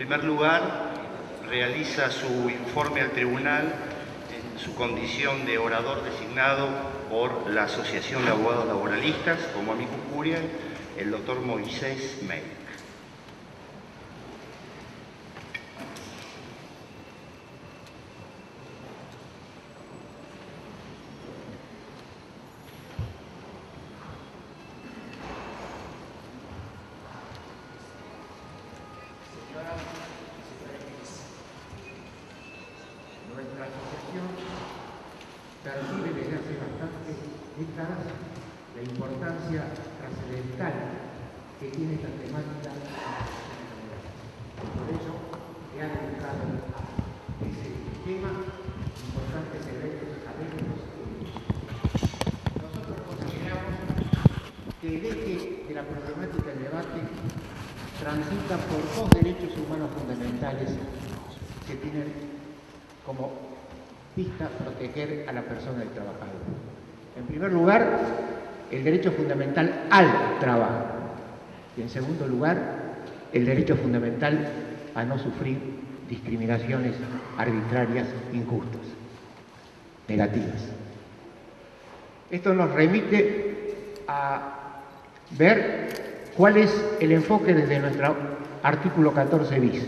primer lugar, realiza su informe al tribunal en su condición de orador designado por la Asociación de Abogados Laboralistas, como amicus curiae, el doctor Moisés Meir. Nuestra asociación percibe desde hace bastantes décadas la importancia trascendental que tiene esta temática en la sociedad. Por ello, se ha dedicado a ese tema importantes eventos académicos. Nosotros consideramos que el eje de la problemática del debate transita por dos derechos humanos fundamentales que tienen como vista proteger a la persona del trabajador. En primer lugar, el derecho fundamental al trabajo. Y en segundo lugar, el derecho fundamental a no sufrir discriminaciones arbitrarias, injustas, negativas. Esto nos remite a ver cuál es el enfoque desde nuestro artículo 14 bis.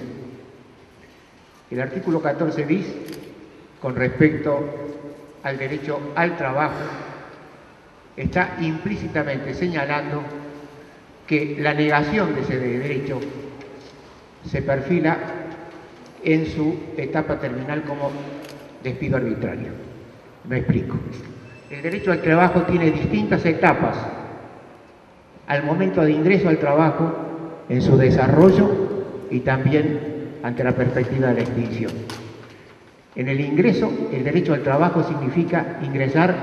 El artículo 14 bis, con respecto al derecho al trabajo, está implícitamente señalando que la negación de ese derecho se perfila en su etapa terminal como despido arbitrario. Me explico. El derecho al trabajo tiene distintas etapas al momento de ingreso al trabajo, en su desarrollo y también ante la perspectiva de la extinción. En el ingreso, el derecho al trabajo significa ingresar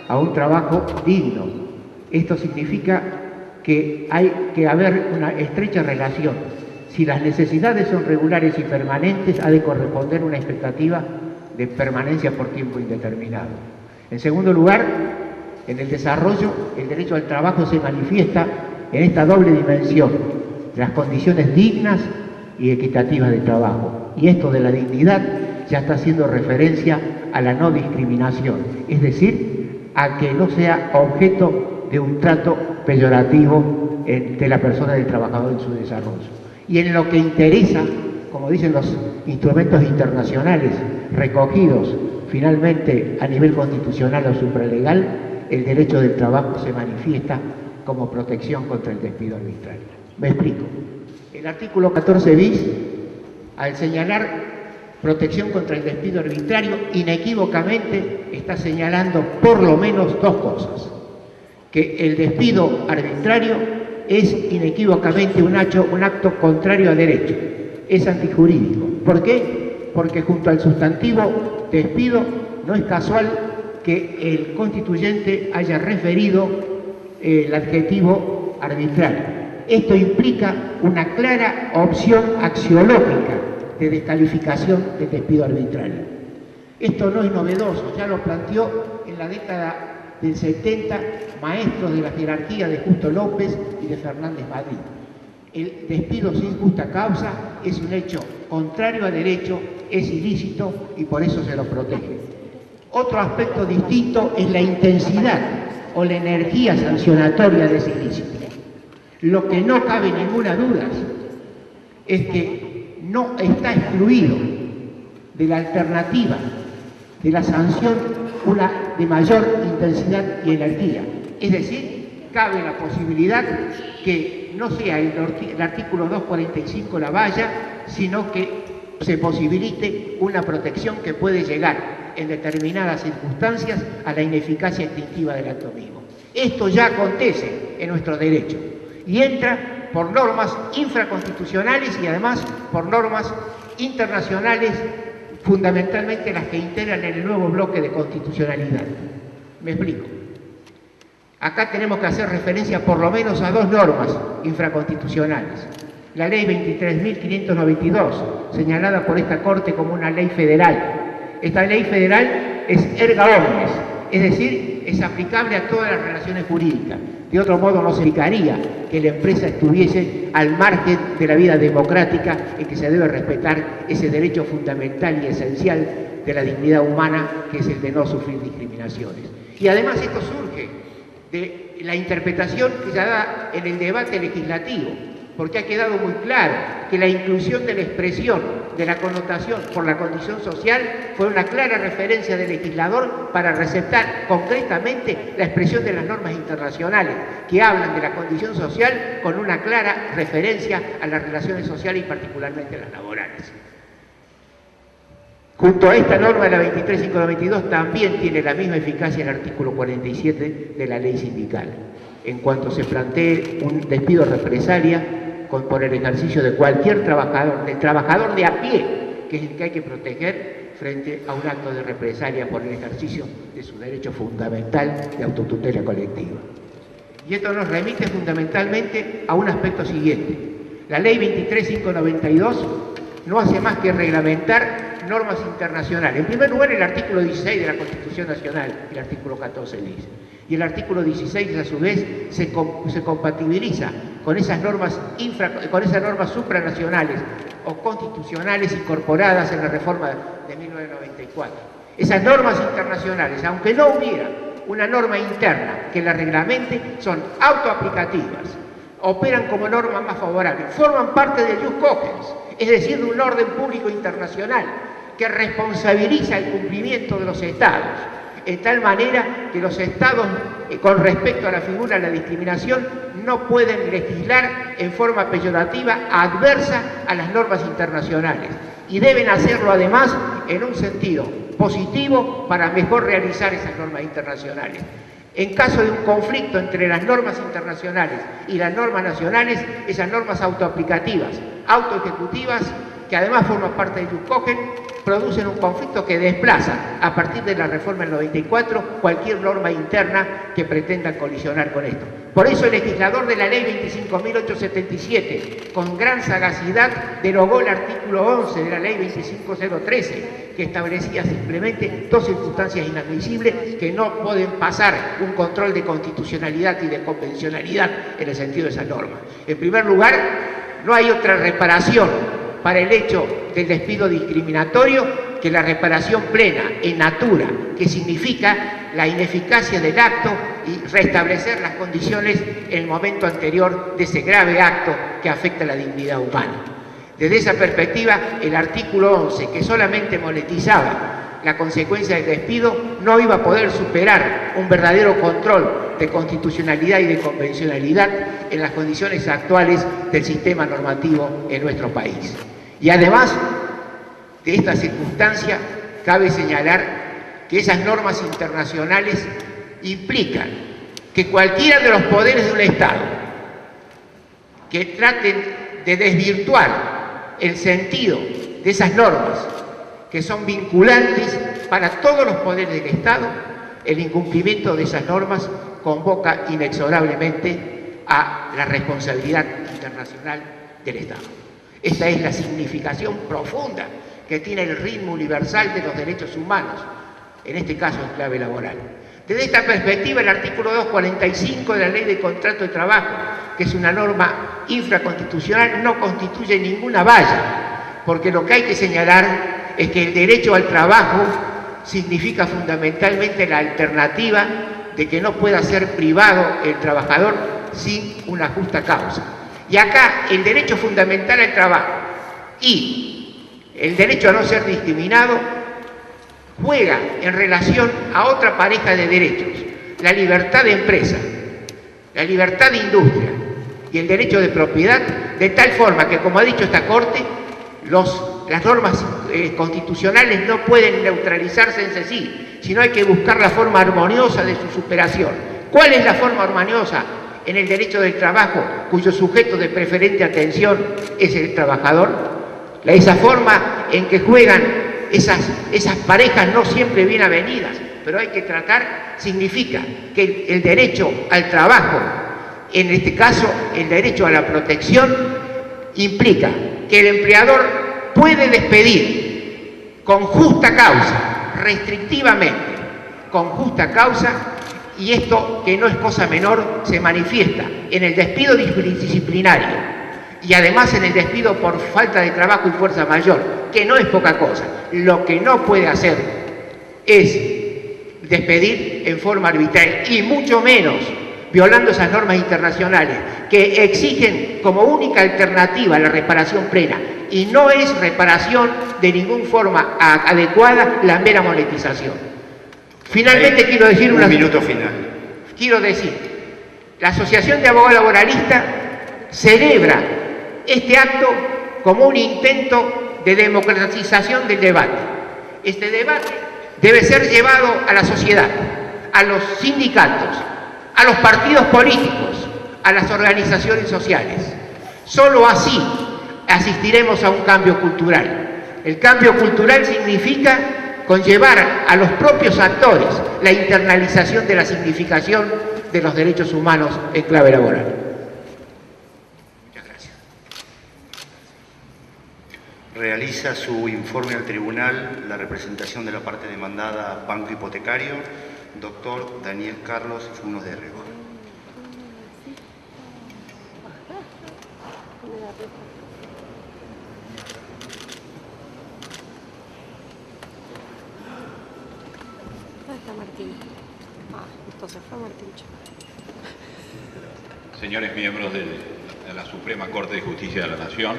a un trabajo digno. Esto significa que hay que haber una estrecha relación. Si las necesidades son regulares y permanentes, ha de corresponder una expectativa de permanencia por tiempo indeterminado. En segundo lugar, en el desarrollo, el derecho al trabajo se manifiesta en esta doble dimensión, las condiciones dignas y equitativas de trabajo. Y esto de la dignidad ya está haciendo referencia a la no discriminación, es decir, a que no sea objeto de un trato peyorativo de la persona del trabajador en su desarrollo. Y en lo que interesa, como dicen los instrumentos internacionales recogidos finalmente a nivel constitucional o supralegal, el derecho del trabajo se manifiesta como protección contra el despido arbitrario. Me explico. El artículo 14 bis, al señalar protección contra el despido arbitrario, inequívocamente está señalando por lo menos dos cosas. Que el despido arbitrario es inequívocamente un acto contrario a derecho, es antijurídico. ¿Por qué? Porque junto al sustantivo despido no es casual que el constituyente haya referido el adjetivo arbitrario. Esto implica una clara opción axiológica de descalificación del despido arbitrario. Esto no es novedoso, ya lo planteó en la década del 70 maestros de la jerarquía de Justo López y de Fernández Madrid. El despido sin justa causa es un hecho contrario a derecho, es ilícito y por eso se lo protege. Otro aspecto distinto es la intensidad o la energía sancionatoria de ese ilícito. Lo que no cabe ninguna duda es que no está excluido de la alternativa de la sanción una de mayor intensidad y energía. Es decir, cabe la posibilidad que no sea el artículo 245 la valla, sino que se posibilite una protección que puede llegar en determinadas circunstancias a la ineficacia extintiva del acto mismo. Esto ya acontece en nuestro derecho y entra por normas infraconstitucionales y además por normas internacionales, fundamentalmente las que integran en el nuevo bloque de constitucionalidad. Me explico. Acá tenemos que hacer referencia por lo menos a dos normas infraconstitucionales. La ley 23.592, señalada por esta Corte como una ley federal. Esta ley federal es erga omnes, es decir, es aplicable a todas las relaciones jurídicas. De otro modo no se indicaría que la empresa estuviese al margen de la vida democrática en que se debe respetar ese derecho fundamental y esencial de la dignidad humana, que es el de no sufrir discriminaciones. Y además esto surge de la interpretación que se da en el debate legislativo, porque ha quedado muy claro que la inclusión de la expresión de la connotación por la condición social fue una clara referencia del legislador para receptar concretamente la expresión de las normas internacionales que hablan de la condición social con una clara referencia a las relaciones sociales y particularmente las laborales. Junto a esta norma de la 23.592 también tiene la misma eficacia el artículo 47 de la ley sindical, en cuanto se plantee un despido represalia por el ejercicio de cualquier trabajador, del trabajador de a pie, que es el que hay que proteger frente a un acto de represalia por el ejercicio de su derecho fundamental de autotutela colectiva. Y esto nos remite fundamentalmente a un aspecto siguiente. La ley 23.592 no hace más que reglamentar normas internacionales. En primer lugar, el artículo 16 de la Constitución Nacional, el artículo 14 dice. Y el artículo 16, a su vez, se compatibiliza con esas normas supranacionales o constitucionales incorporadas en la reforma de 1994. Esas normas internacionales, aunque no hubiera una norma interna que las reglamente, son autoaplicativas, operan como normas más favorables, forman parte del jus cogens, es decir, de un orden público internacional que responsabiliza el cumplimiento de los estados, de tal manera que los estados, con respecto a la figura de la discriminación, no pueden legislar en forma peyorativa adversa a las normas internacionales y deben hacerlo además en un sentido positivo para mejor realizar esas normas internacionales. En caso de un conflicto entre las normas internacionales y las normas nacionales, esas normas autoaplicativas, autoejecutivas, que además forman parte del jus cogens, producen un conflicto que desplaza, a partir de la reforma del 94, cualquier norma interna que pretenda colisionar con esto. Por eso el legislador de la ley 25.877, con gran sagacidad, derogó el artículo 11 de la ley 25.013, que establecía simplemente dos circunstancias inadmisibles que no pueden pasar un control de constitucionalidad y de convencionalidad en el sentido de esa norma. En primer lugar, no hay otra reparación para el hecho del despido discriminatorio que la reparación plena en natura, que significa la ineficacia del acto y restablecer las condiciones en el momento anterior de ese grave acto que afecta a la dignidad humana. Desde esa perspectiva, el artículo 11, que solamente monetizaba la consecuencia del despido, no iba a poder superar un verdadero control de constitucionalidad y de convencionalidad en las condiciones actuales del sistema normativo en nuestro país. Y además de esta circunstancia, cabe señalar que esas normas internacionales implican que cualquiera de los poderes de un Estado que traten de desvirtuar el sentido de esas normas, que son vinculantes para todos los poderes del Estado, el incumplimiento de esas normas convoca inexorablemente a la responsabilidad internacional del Estado. Esta es la significación profunda que tiene el ritmo universal de los derechos humanos, en este caso en clave laboral. Desde esta perspectiva, el artículo 245 de la Ley de Contrato de Trabajo, que es una norma infraconstitucional, no constituye ninguna valla, porque lo que hay que señalar es que el derecho al trabajo significa fundamentalmente la alternativa de que no pueda ser privado el trabajador sin una justa causa. Y acá el derecho fundamental al trabajo y el derecho a no ser discriminado juega en relación a otra pareja de derechos: la libertad de empresa, la libertad de industria y el derecho de propiedad, de tal forma que, como ha dicho esta Corte, las normas constitucionales no pueden neutralizarse en sí, sino hay que buscar la forma armoniosa de su superación. ¿Cuál es la forma armoniosa en el derecho del trabajo, cuyo sujeto de preferente atención es el trabajador? Esa forma en que juegan esas parejas no siempre bien avenidas, pero hay que tratar, significa que el derecho al trabajo, en este caso el derecho a la protección, implica que el empleador puede despedir con justa causa, restrictivamente, con justa causa, y esto, que no es cosa menor, se manifiesta en el despido disciplinario y además en el despido por falta de trabajo y fuerza mayor, que no es poca cosa. Lo que no puede hacer es despedir en forma arbitraria, y mucho menos violando esas normas internacionales que exigen como única alternativa la reparación plena, y no es reparación de ninguna forma adecuada la mera monetización. Finalmente quiero decir un minuto final. Quiero decir, la Asociación de Abogados Laboralistas celebra este acto como un intento de democratización del debate. Este debate debe ser llevado a la sociedad, a los sindicatos, a los partidos políticos, a las organizaciones sociales. Solo así asistiremos a un cambio cultural. El cambio cultural significa conllevar a los propios actores la internalización de la significación de los derechos humanos en clave laboral. Muchas gracias. Realiza su informe al tribunal la representación de la parte demandada Banco Hipotecario, doctor Daniel Carlos Funes de Rioja. Entonces fue Martínez. Señores miembros de la Suprema Corte de Justicia de la Nación,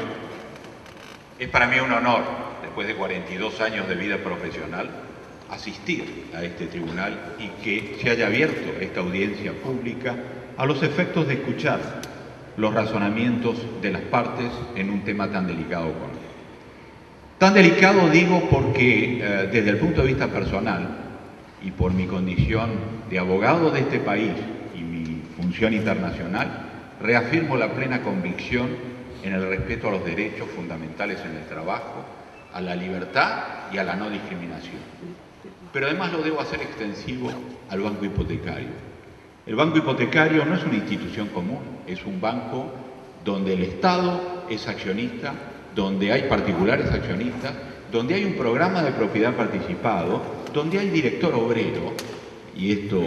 es para mí un honor, después de 42 años de vida profesional, asistir a este tribunal y que se haya abierto esta audiencia pública a los efectos de escuchar los razonamientos de las partes en un tema tan delicado como este. Tan delicado digo porque desde el punto de vista personal y por mi condición de abogado de este país y mi función internacional, reafirmo la plena convicción en el respeto a los derechos fundamentales en el trabajo, a la libertad y a la no discriminación. Pero además lo debo hacer extensivo al Banco Hipotecario. El Banco Hipotecario no es una institución común, es un banco donde el Estado es accionista, donde hay particulares accionistas, donde hay un programa de propiedad participado, donde hay director obrero, y esto,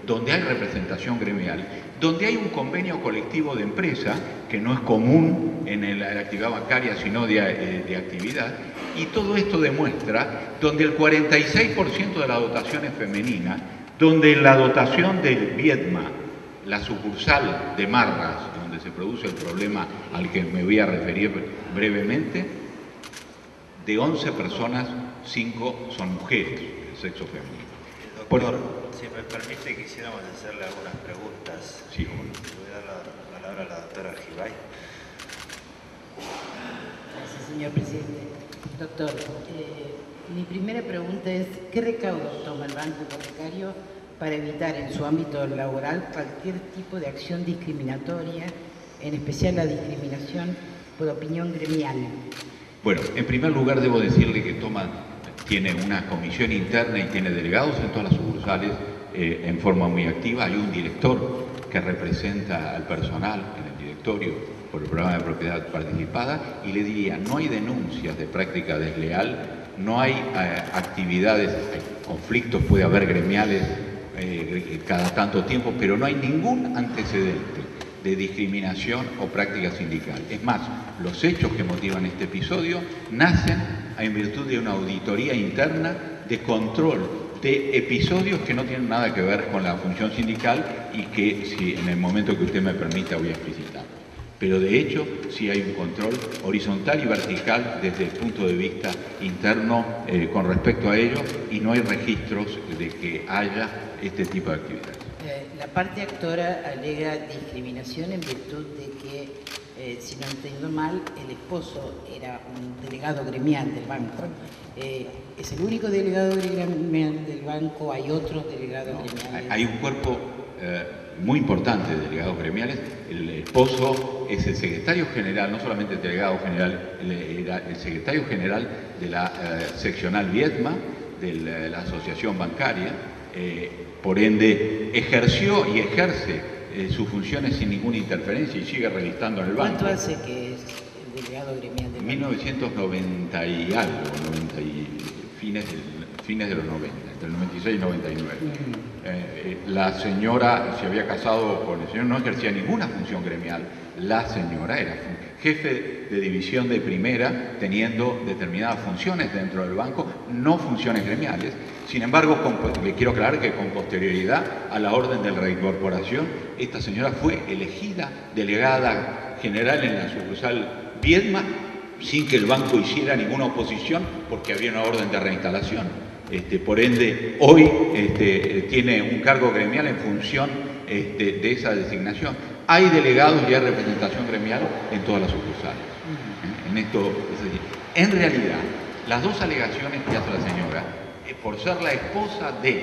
donde hay representación gremial, donde hay un convenio colectivo de empresa, que no es común en la actividad bancaria, sino de actividad, y todo esto demuestra donde el 46% de la dotación es femenina, donde la dotación del Viedma, la sucursal de Marras, donde se produce el problema al que me voy a referir brevemente, de 11 personas, 5 son mujeres, el sexo femenino. Doctor, si me permite, quisiéramos hacerle algunas preguntas. Sí, bueno. Le voy a dar la palabra a la doctora Argibay. Gracias, señor presidente. Doctor, mi primera pregunta es, ¿qué recaudos toma el Banco Hipotecario para evitar en su ámbito laboral cualquier tipo de acción discriminatoria, en especial la discriminación por opinión gremial? Bueno, en primer lugar debo decirle que tiene una comisión interna y tiene delegados en todas las sucursales en forma muy activa. Hay un director que representa al personal en el directorio por el programa de propiedad participada, y le diría, no hay denuncias de práctica desleal, no hay actividades, hay conflictos, puede haber gremiales cada tanto tiempo, pero no hay ningún antecedente de discriminación o práctica sindical. Es más, los hechos que motivan este episodio nacen en virtud de una auditoría interna de control de episodios que no tienen nada que ver con la función sindical y que, si en el momento que usted me permita, voy a explicitar. Pero de hecho sí hay un control horizontal y vertical desde el punto de vista interno con respecto a ello, y no hay registros de que haya este tipo de actividades. La parte actora alega discriminación en virtud de que, si no entiendo mal, el esposo era un delegado gremial del banco. ¿Es el único delegado gremial del banco? ¿Hay otros delegados gremiales? Hay un cuerpo muy importante de delegados gremiales. El esposo es el secretario general, no solamente el delegado general, era el secretario general de la seccional Viedma, de la asociación bancaria. Por ende, ejerció y ejerce sus funciones sin ninguna interferencia y sigue realizando en el banco. ¿Cuánto hace que es el delegado gremial del banco? 1990 y algo, fines de los 90, entre el 96 y 99. La señora se había casado con el señor, no ejercía ninguna función gremial. La señora era jefe de división de primera, teniendo determinadas funciones dentro del banco, no funciones gremiales. Sin embargo, le quiero aclarar que con posterioridad a la orden de reincorporación, esta señora fue elegida delegada general en la sucursal Viedma, sin que el banco hiciera ninguna oposición, porque había una orden de reinstalación. Por ende, hoy tiene un cargo gremial en función de esa designación. Hay delegados y hay representación gremial en todas las sucursales. En esto, es decir, en realidad, las dos alegaciones que hace la señora, por ser la esposa del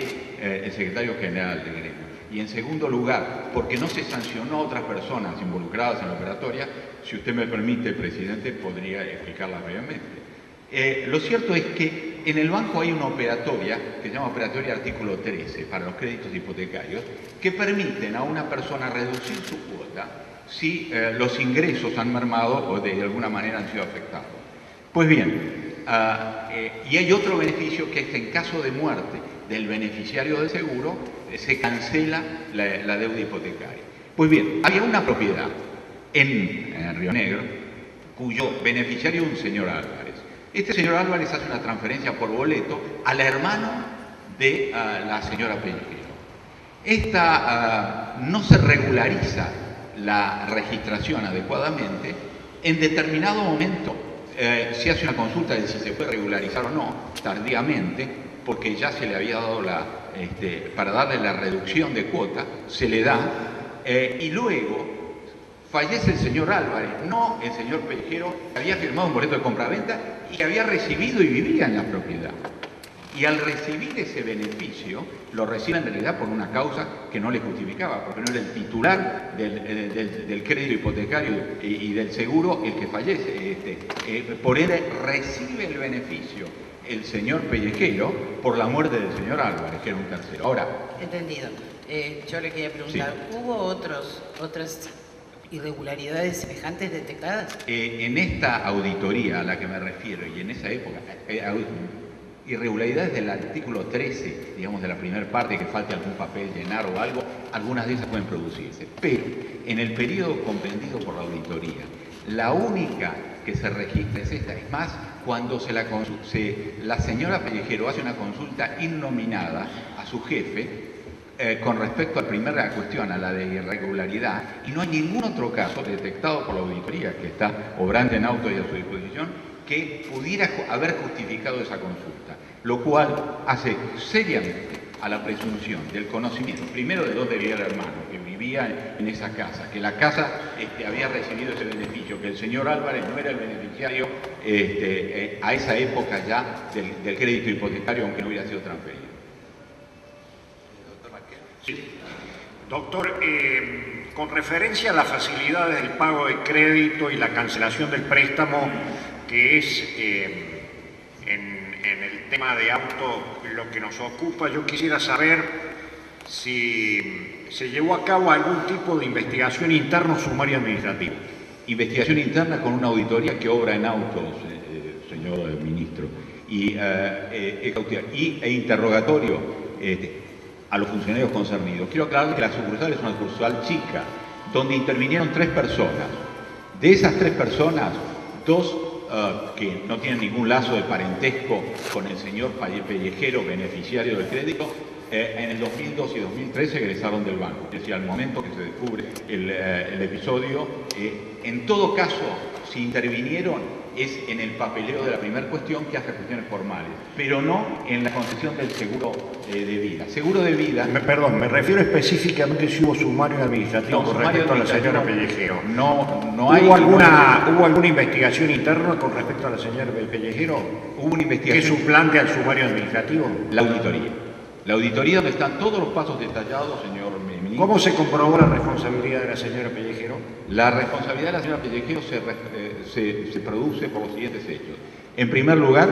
secretario general de gremio, y en segundo lugar, porque no se sancionó a otras personas involucradas en la operatoria, si usted me permite, presidente, podría explicarlas brevemente. Lo cierto es que en el banco hay una operatoria, que se llama operatoria artículo 13, para los créditos hipotecarios, que permiten a una persona reducir su cuota si los ingresos han mermado o de alguna manera han sido afectados. Pues bien, y hay otro beneficio, que es que en caso de muerte del beneficiario del seguro, se cancela la deuda hipotecaria. Pues bien, había una propiedad en Río Negro, cuyo beneficiario es un señor Álvarez. Este señor Álvarez hace una transferencia por boleto al hermano de la señora Pellejero. Esta no se regulariza la registración adecuadamente. En determinado momento se hace una consulta de si se puede regularizar o no, tardíamente, porque ya se le había dado para darle la reducción de cuota, se le da, y luego fallece el señor Álvarez, no el señor Pellejero, que había firmado un boleto de compraventa y que había recibido y vivía en la propiedad. Y al recibir ese beneficio, lo recibe en realidad por una causa que no le justificaba, porque no era el titular del crédito hipotecario y del seguro el que fallece. Por ende, recibe el beneficio el señor Pellejero por la muerte del señor Álvarez, que era un tercero. Ahora... Entendido. Yo le quería preguntar, sí. ¿Hubo otras irregularidades semejantes detectadas? En esta auditoría a la que me refiero y en esa época, irregularidades del artículo 13, digamos de la primera parte, que falte algún papel llenar o algo, algunas de esas pueden producirse. Pero en el periodo comprendido por la auditoría, la única que se registra es esta. Es más, cuando la señora Pellejero hace una consulta innominada a su jefe, con respecto a la primera cuestión, a la de irregularidad, y no hay ningún otro caso detectado por la auditoría, que está obrante en auto y a su disposición, que pudiera haber justificado esa consulta, lo cual hace seriamente a la presunción del conocimiento, primero de dónde vivía el hermano, que vivía en esa casa, que la casa había recibido ese beneficio, que el señor Álvarez no era el beneficiario a esa época ya del crédito hipotecario, aunque no hubiera sido transferido. Sí. Doctor, con referencia a las facilidades del pago de crédito y la cancelación del préstamo, que es en el tema de auto lo que nos ocupa, yo quisiera saber si se llevó a cabo algún tipo de investigación interna o sumario administrativo. Investigación interna con una auditoría que obra en autos, señor ministro, e interrogatorio a los funcionarios concernidos. Quiero aclarar que la sucursal es una sucursal chica, donde intervinieron 3 personas. De esas 3 personas, 2 que no tienen ningún lazo de parentesco con el señor Pellejero, beneficiario del crédito, en el 2002 y 2013 egresaron del banco. Es decir, al momento que se descubre el episodio, en todo caso, si intervinieron es en el papeleo de la primera cuestión, que hace cuestiones formales, pero no en la concesión del seguro de vida. Seguro de vida... Perdón, me refiero específicamente si hubo sumario administrativo con respecto a la señora Pellejero. No hay... ¿Hubo alguna investigación interna con respecto a la señora Pellejero? Hubo una investigación... ¿Que suplante al sumario administrativo? La auditoría. La auditoría donde están todos los pasos detallados, señor ministro. ¿Cómo se comprobó la responsabilidad de la señora Pellejero? La responsabilidad de la señora Pellejero se produce por los siguientes hechos. En primer lugar,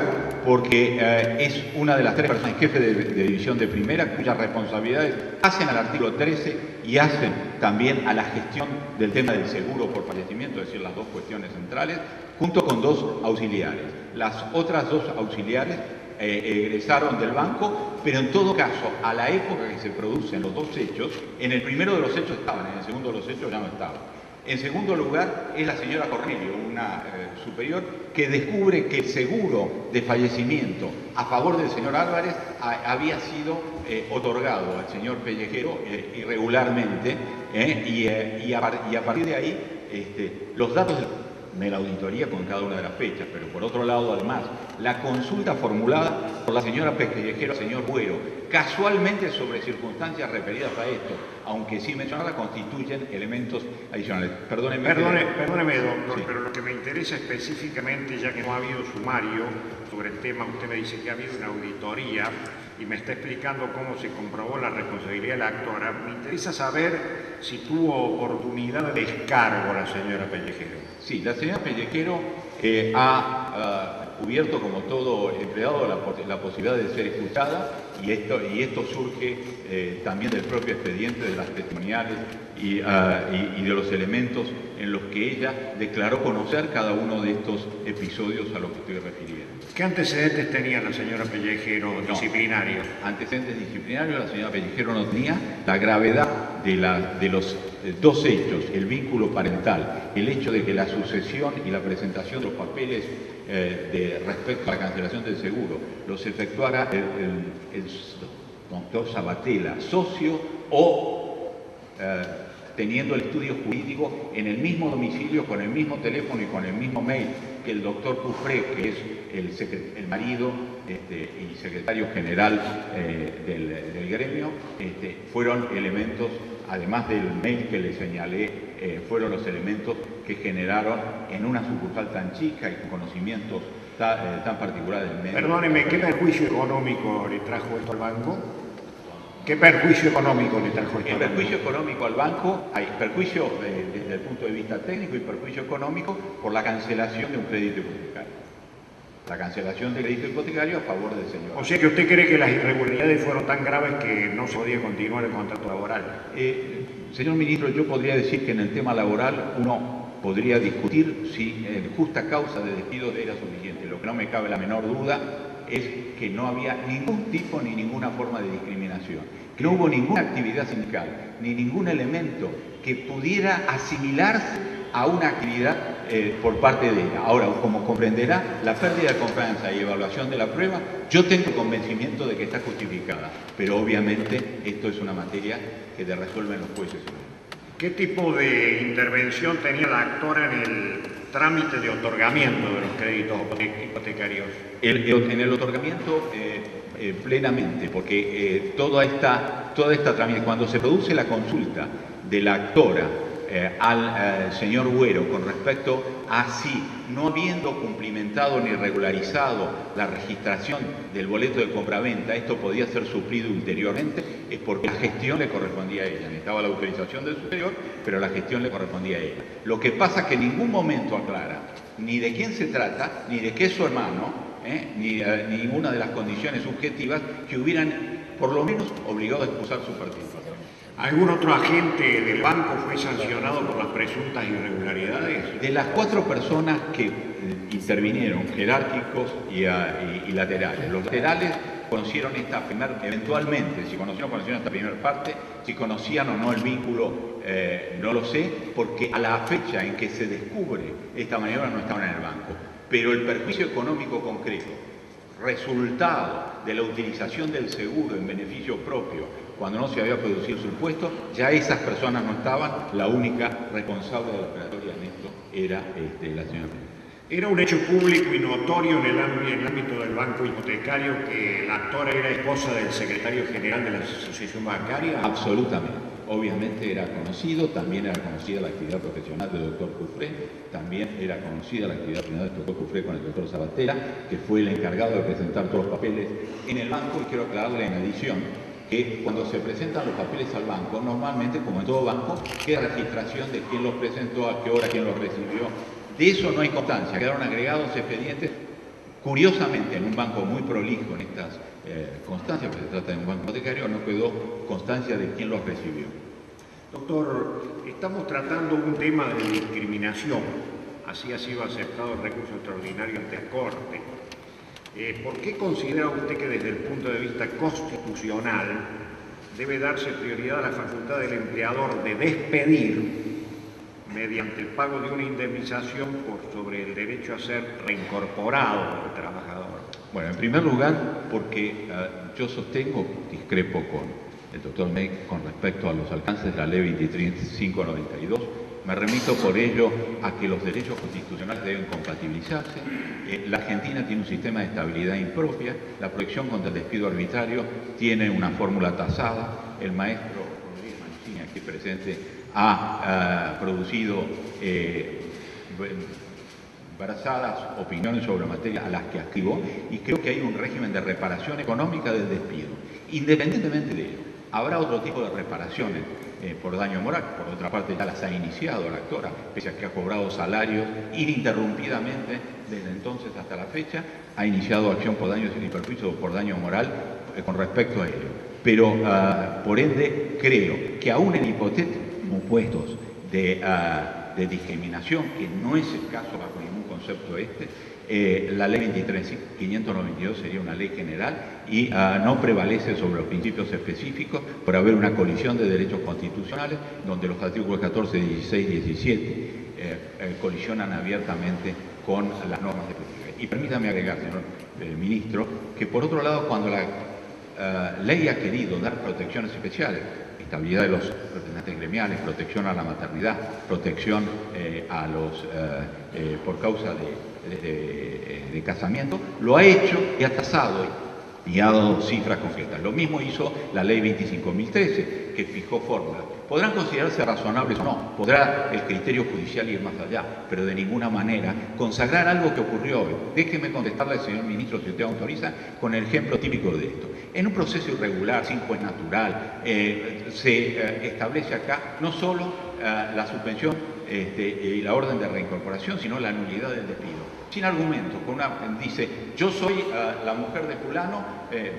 porque es una de las 3 personas jefe de división de primera cuyas responsabilidades hacen al artículo 13 y hacen también a la gestión del tema del seguro por fallecimiento, es decir, las 2 cuestiones centrales, junto con 2 auxiliares. Las otras 2 auxiliares egresaron del banco, pero en todo caso, a la época que se producen los dos hechos, en el primero de los hechos estaban, en el segundo de los hechos ya no estaban. En segundo lugar, es la señora Cornelio, una superior, que descubre que el seguro de fallecimiento a favor del señor Álvarez había sido otorgado al señor Pellejero irregularmente, y a partir de ahí los datos de la auditoría con cada una de las fechas, pero por otro lado, además, la consulta formulada por la señora Pellejero al señor Buero, casualmente sobre circunstancias referidas a esto, aunque sí mencionadas, constituyen elementos adicionales. Perdóneme, doctor, sí. Pero lo que me interesa específicamente, ya que no ha habido sumario sobre el tema, usted me dice que ha habido una auditoría y me está explicando cómo se comprobó la responsabilidad de la actora. Me interesa saber si tuvo oportunidad de descargo la señora Pellejero. Sí, la señora Pellejero ha cubierto, como todo empleado, la posibilidad de ser escuchada, y esto surge también del propio expediente, de las testimoniales y de los elementos en los que ella declaró conocer cada uno de estos episodios a los que estoy refiriendo. ¿Qué antecedentes tenía la señora Pellejero disciplinarios? Antecedentes disciplinarios la señora Pellejero no tenía. La gravedad de los dos hechos, el vínculo parental, el hecho de que la sucesión y la presentación de los papeles respecto a la cancelación del seguro los efectuara el doctor Sabatella, socio o teniendo el estudio jurídico en el mismo domicilio, con el mismo teléfono y con el mismo mail que el doctor Cufré, que es el marido y secretario general del gremio, fueron elementos, además del mail que le señalé, fueron los elementos que generaron en una sucursal tan chica y con conocimientos tan particulares del medio. Perdóneme, ¿qué perjuicio económico le trajo esto al banco? ¿Qué perjuicio económico le trajo esto al banco? El perjuicio económico al banco, hay perjuicio desde el punto de vista técnico y perjuicio económico por la cancelación de un crédito hipotecario. La cancelación del crédito hipotecario a favor del señor. O sea que usted cree que las irregularidades fueron tan graves que no se podía continuar el contrato laboral. Señor ministro, yo podría decir que en el tema laboral uno podría discutir si justa causa de despido era suficiente. Lo que no me cabe la menor duda es que no había ningún tipo ni ninguna forma de discriminación, que no hubo ninguna actividad sindical, ni ningún elemento que pudiera asimilarse a una actividad por parte de ella. Ahora, como comprenderá, la pérdida de confianza y evaluación de la prueba, yo tengo convencimiento de que está justificada, pero obviamente esto es una materia que te resuelven los jueces. ¿Qué tipo de intervención tenía la actora en el trámite de otorgamiento de los créditos hipotecarios? En el otorgamiento plenamente, porque toda esta trámite, cuando se produce la consulta de la actora al señor Buero con respecto a si, no habiendo cumplimentado ni regularizado la registración del boleto de compraventa, esto podía ser suplido ulteriormente, es porque la gestión le correspondía a ella. Necesitaba la autorización del superior, pero la gestión le correspondía a ella. Lo que pasa es que en ningún momento aclara ni de quién se trata, ni de qué es su hermano, ni ninguna de las condiciones subjetivas que hubieran, por lo menos, obligado a excusar su participación. ¿Algún otro agente del banco fue sancionado por las presuntas irregularidades? De las 4 personas que intervinieron, jerárquicos y laterales. Los laterales conocieron eventualmente, si conocieron esta primera parte, si conocían o no el vínculo, no lo sé, porque a la fecha en que se descubre esta maniobra no estaban en el banco. Pero el perjuicio económico concreto, resultado de la utilización del seguro en beneficio propio, cuando no se había producido el supuesto, ya esas personas no estaban, la única responsable de la operatoria en esto era la señora. ¿Era un hecho público y notorio en el ámbito del banco hipotecario que la actora era esposa del secretario general de la asociación bancaria? Absolutamente. Obviamente era conocido, también era conocida la actividad profesional del doctor Cufré, también era conocida la actividad profesional del doctor Cufré con el doctor Sabatella, que fue el encargado de presentar todos los papeles en el banco, y quiero aclararle en adición que cuando se presentan los papeles al banco, normalmente, como en todo banco, queda registración de quién los presentó, a qué hora, quién los recibió. De eso no hay constancia, quedaron agregados expedientes. Curiosamente, en un banco muy prolijo en estas constancias, porque se trata de un banco hipotecario, no quedó constancia de quién los recibió. Doctor, estamos tratando un tema de discriminación. Así ha sido aceptado el recurso extraordinario ante la Corte. ¿Por qué considera usted que desde el punto de vista constitucional debe darse prioridad a la facultad del empleador de despedir mediante el pago de una indemnización por sobre el derecho a ser reincorporado del trabajador? Bueno, en primer lugar, porque yo sostengo, discrepo con el doctor Meck con respecto a los alcances de la Ley 23592, me remito por ello a que los derechos constitucionales deben compatibilizarse. La Argentina tiene un sistema de estabilidad impropia, la protección contra el despido arbitrario tiene una fórmula tasada, el maestro Rodríguez Mancini, aquí presente, ha producido embarazadas opiniones sobre la materia a las que activó, y creo que hay un régimen de reparación económica del despido. Independientemente de ello, habrá otro tipo de reparaciones por daño moral. Por otra parte, ya las ha iniciado la actora, pese a que ha cobrado salarios ininterrumpidamente desde entonces hasta la fecha, ha iniciado acción por daños y perjuicio por daño moral con respecto a ello. Pero, por ende, creo que aún en hipotéticos puestos de discriminación, que no es el caso bajo ningún concepto la ley 23.592 sería una ley general y no prevalece sobre los principios específicos por haber una colisión de derechos constitucionales donde los artículos 14, 16 y 17 colisionan abiertamente con las normas específicas. Y permítame agregar, señor ministro, que por otro lado, cuando la ley ha querido dar protecciones especiales, estabilidad de los representantes gremiales, protección a la maternidad, protección a los por causa de casamiento, lo ha hecho y ha tasado y ha dado cifras concretas. Lo mismo hizo la ley 25.013, que fijó fórmulas. Podrán considerarse razonables o no, podrá el criterio judicial ir más allá, pero de ninguna manera consagrar algo que ocurrió hoy. Déjeme contestarle, señor ministro, si usted autoriza, con el ejemplo típico de esto. En un proceso irregular, sin juez natural, se establece acá no solo la suspensión y la orden de reincorporación, sino la nulidad del despido. Sin argumentos, dice, yo soy la mujer de fulano,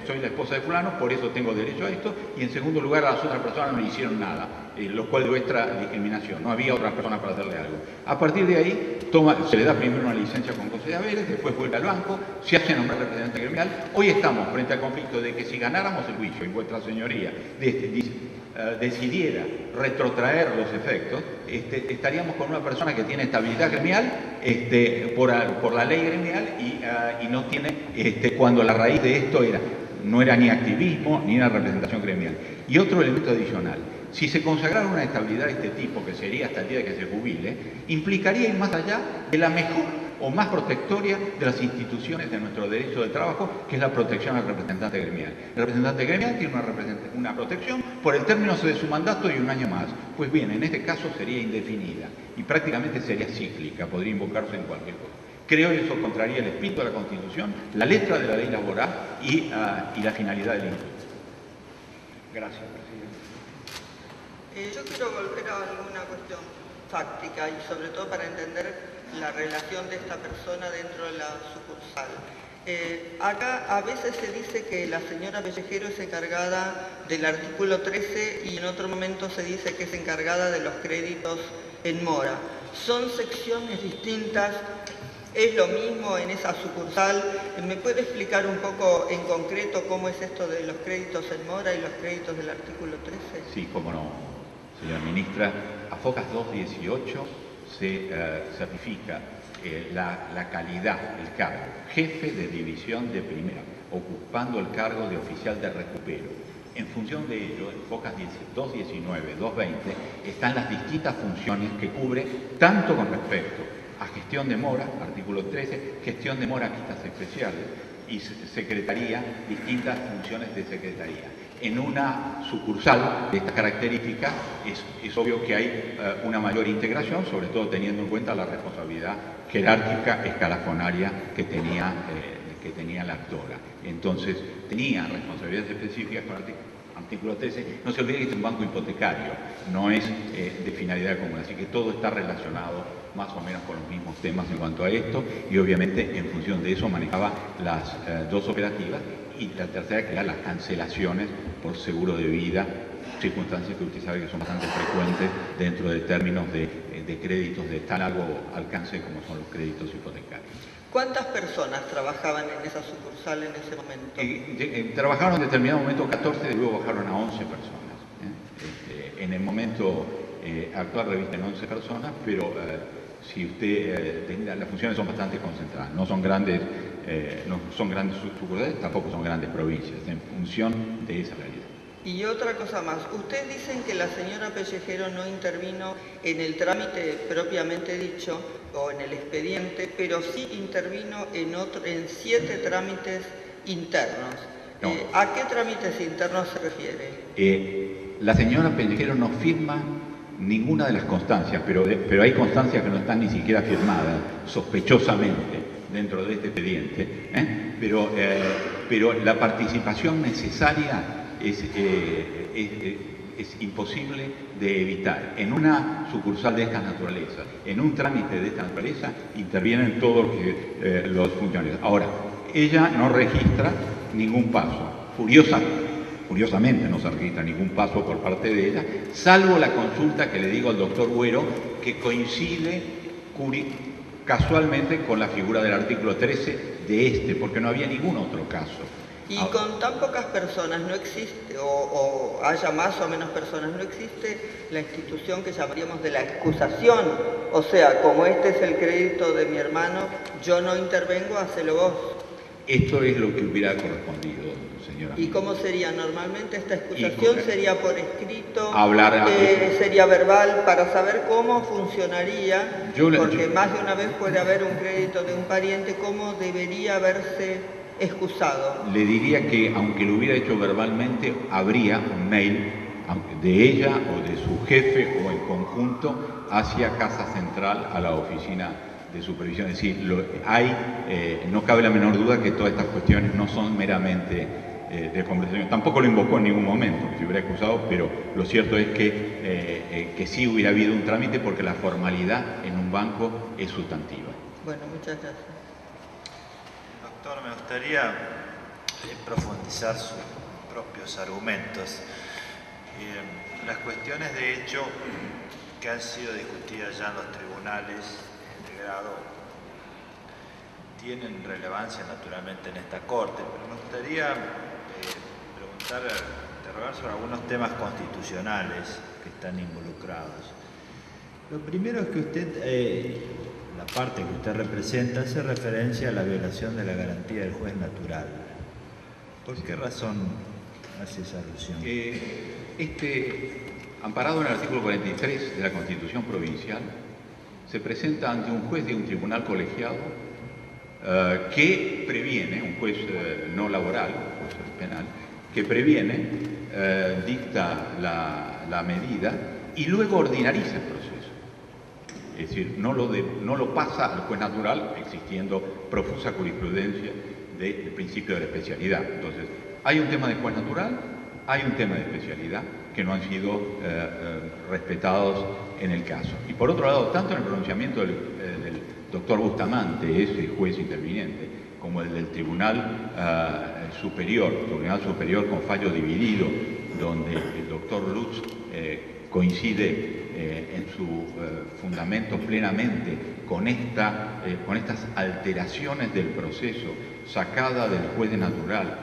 soy la esposa de fulano, por eso tengo derecho a esto, y en segundo lugar a las otras personas no le hicieron nada, lo cual demuestra discriminación, no había otras personas para hacerle algo. A partir de ahí, se le da primero una licencia con José de Haberes, después vuelve al banco, se hace nombrar representante gremial. Hoy estamos frente al conflicto de que si ganáramos el juicio y vuestra señoría decidiera retrotraer los efectos, estaríamos con una persona que tiene estabilidad gremial por la ley gremial y no tiene, cuando la raíz de esto no era ni activismo ni una representación gremial. Y otro elemento adicional, si se consagrara una estabilidad de este tipo, que sería hasta el día de que se jubile, implicaría ir más allá de la mejor o más protectoria de las instituciones de nuestro derecho de trabajo, que es la protección al representante gremial. El representante gremial tiene una protección por el término de su mandato y un año más. Pues bien, en este caso sería indefinida y prácticamente sería cíclica, podría invocarse en cualquier cosa. Creo que eso contraría el espíritu de la Constitución, la letra de la ley laboral y la finalidad del instituto. Gracias, presidente. Yo quiero volver a alguna cuestión fáctica y sobre todo para entender la relación de esta persona dentro de la sucursal. Acá a veces se dice que la señora Pellejero es encargada del artículo 13 y en otro momento se dice que es encargada de los créditos en mora. Son secciones distintas, es lo mismo en esa sucursal. ¿Me puede explicar un poco en concreto cómo es esto de los créditos en mora y los créditos del artículo 13? Sí, cómo no, señora ministra. A FOCAS 218 se certifica la calidad, el cargo, jefe de división de primera, ocupando el cargo de oficial de recupero. En función de ello, en FOCAS 219, 220, están las distintas funciones que cubre, tanto con respecto a gestión de mora, artículo 13, gestión de mora, quitas especiales, y secretaría, distintas funciones de secretaría. En una sucursal de estas características es obvio que hay una mayor integración, sobre todo teniendo en cuenta la responsabilidad jerárquica escalafonaria que tenía la actora. Entonces, tenía responsabilidades específicas con el artículo 13. No se olvide que es un banco hipotecario, no es de finalidad común, así que todo está relacionado más o menos con los mismos temas en cuanto a esto, y obviamente en función de eso manejaba las dos operativas, y la tercera que era las cancelaciones por seguro de vida, circunstancias que usted sabe que son bastante frecuentes dentro de términos de créditos de tan largo alcance como son los créditos hipotecarios. ¿Cuántas personas trabajaban en esa sucursal en ese momento? Trabajaron en determinado momento 14, luego bajaron a 11 personas. En el momento actual revisten 11 personas, pero si usted las funciones son bastante concentradas, no son grandes sucursales, tampoco son grandes provincias, en función de esa realidad. Y otra cosa más, ustedes dicen que la señora Pellejero no intervino en el trámite propiamente dicho o en el expediente, pero sí intervino en 7 trámites internos. No. ¿A qué trámites internos se refiere? La señora Pellejero no firma ninguna de las constancias, pero hay constancias que no están ni siquiera firmadas, sospechosamente, dentro de este expediente, pero la participación necesaria es imposible de evitar. En una sucursal de esta naturaleza, en un trámite de esta naturaleza, intervienen todos los funcionarios. Ahora, ella no registra ningún paso. Curiosamente no se registra ningún paso por parte de ella, salvo la consulta que le digo al doctor Güero, que coincide casualmente con la figura del artículo 13 de porque no había ningún otro caso. Y con tan pocas personas no existe, o haya más o menos personas, no existe la institución que llamaríamos de la excusación. O sea, como este es el crédito de mi hermano, yo no intervengo, hacelo vos. Esto es lo que hubiera correspondido, señora. ¿Y cómo sería? Normalmente esta excusación sería por escrito, sería verbal, para saber cómo funcionaría, porque más de una vez puede haber un crédito de un pariente, cómo debería haberse excusado. Le diría que aunque lo hubiera hecho verbalmente, habría un mail de ella o de su jefe o en conjunto hacia Casa Central, a la oficina de supervisión. Es decir, no cabe la menor duda que todas estas cuestiones no son meramente de conversación. Tampoco lo invocó en ningún momento, que se hubiera excusado, pero lo cierto es que sí hubiera habido un trámite porque la formalidad en un banco es sustantiva. Bueno, muchas gracias. Doctor, me gustaría profundizar sus propios argumentos. Las cuestiones de hecho que han sido discutidas ya en los tribunales de grado tienen relevancia naturalmente en esta Corte, pero me gustaría interrogar sobre algunos temas constitucionales que están involucrados. Lo primero es que usted, la parte que usted representa, hace referencia a la violación de la garantía del juez natural. ¿Por qué razón hace esa alusión? Amparado en el artículo 43 de la Constitución Provincial, se presenta ante un juez de un tribunal colegiado que previene, un juez no laboral, un juez penal, que previene, dicta la medida y luego ordinariza el proceso. Es decir, no lo pasa al juez natural, existiendo profusa jurisprudencia del principio de la especialidad. Entonces, hay un tema de juez natural, hay un tema de especialidad que no han sido respetados en el caso. Y por otro lado, tanto en el pronunciamiento del doctor Bustamante, ese juez interviniente, como el del Tribunal Superior con fallo dividido, donde el doctor Lutz coincide en su fundamento plenamente con estas alteraciones del proceso, sacada del juez de natural,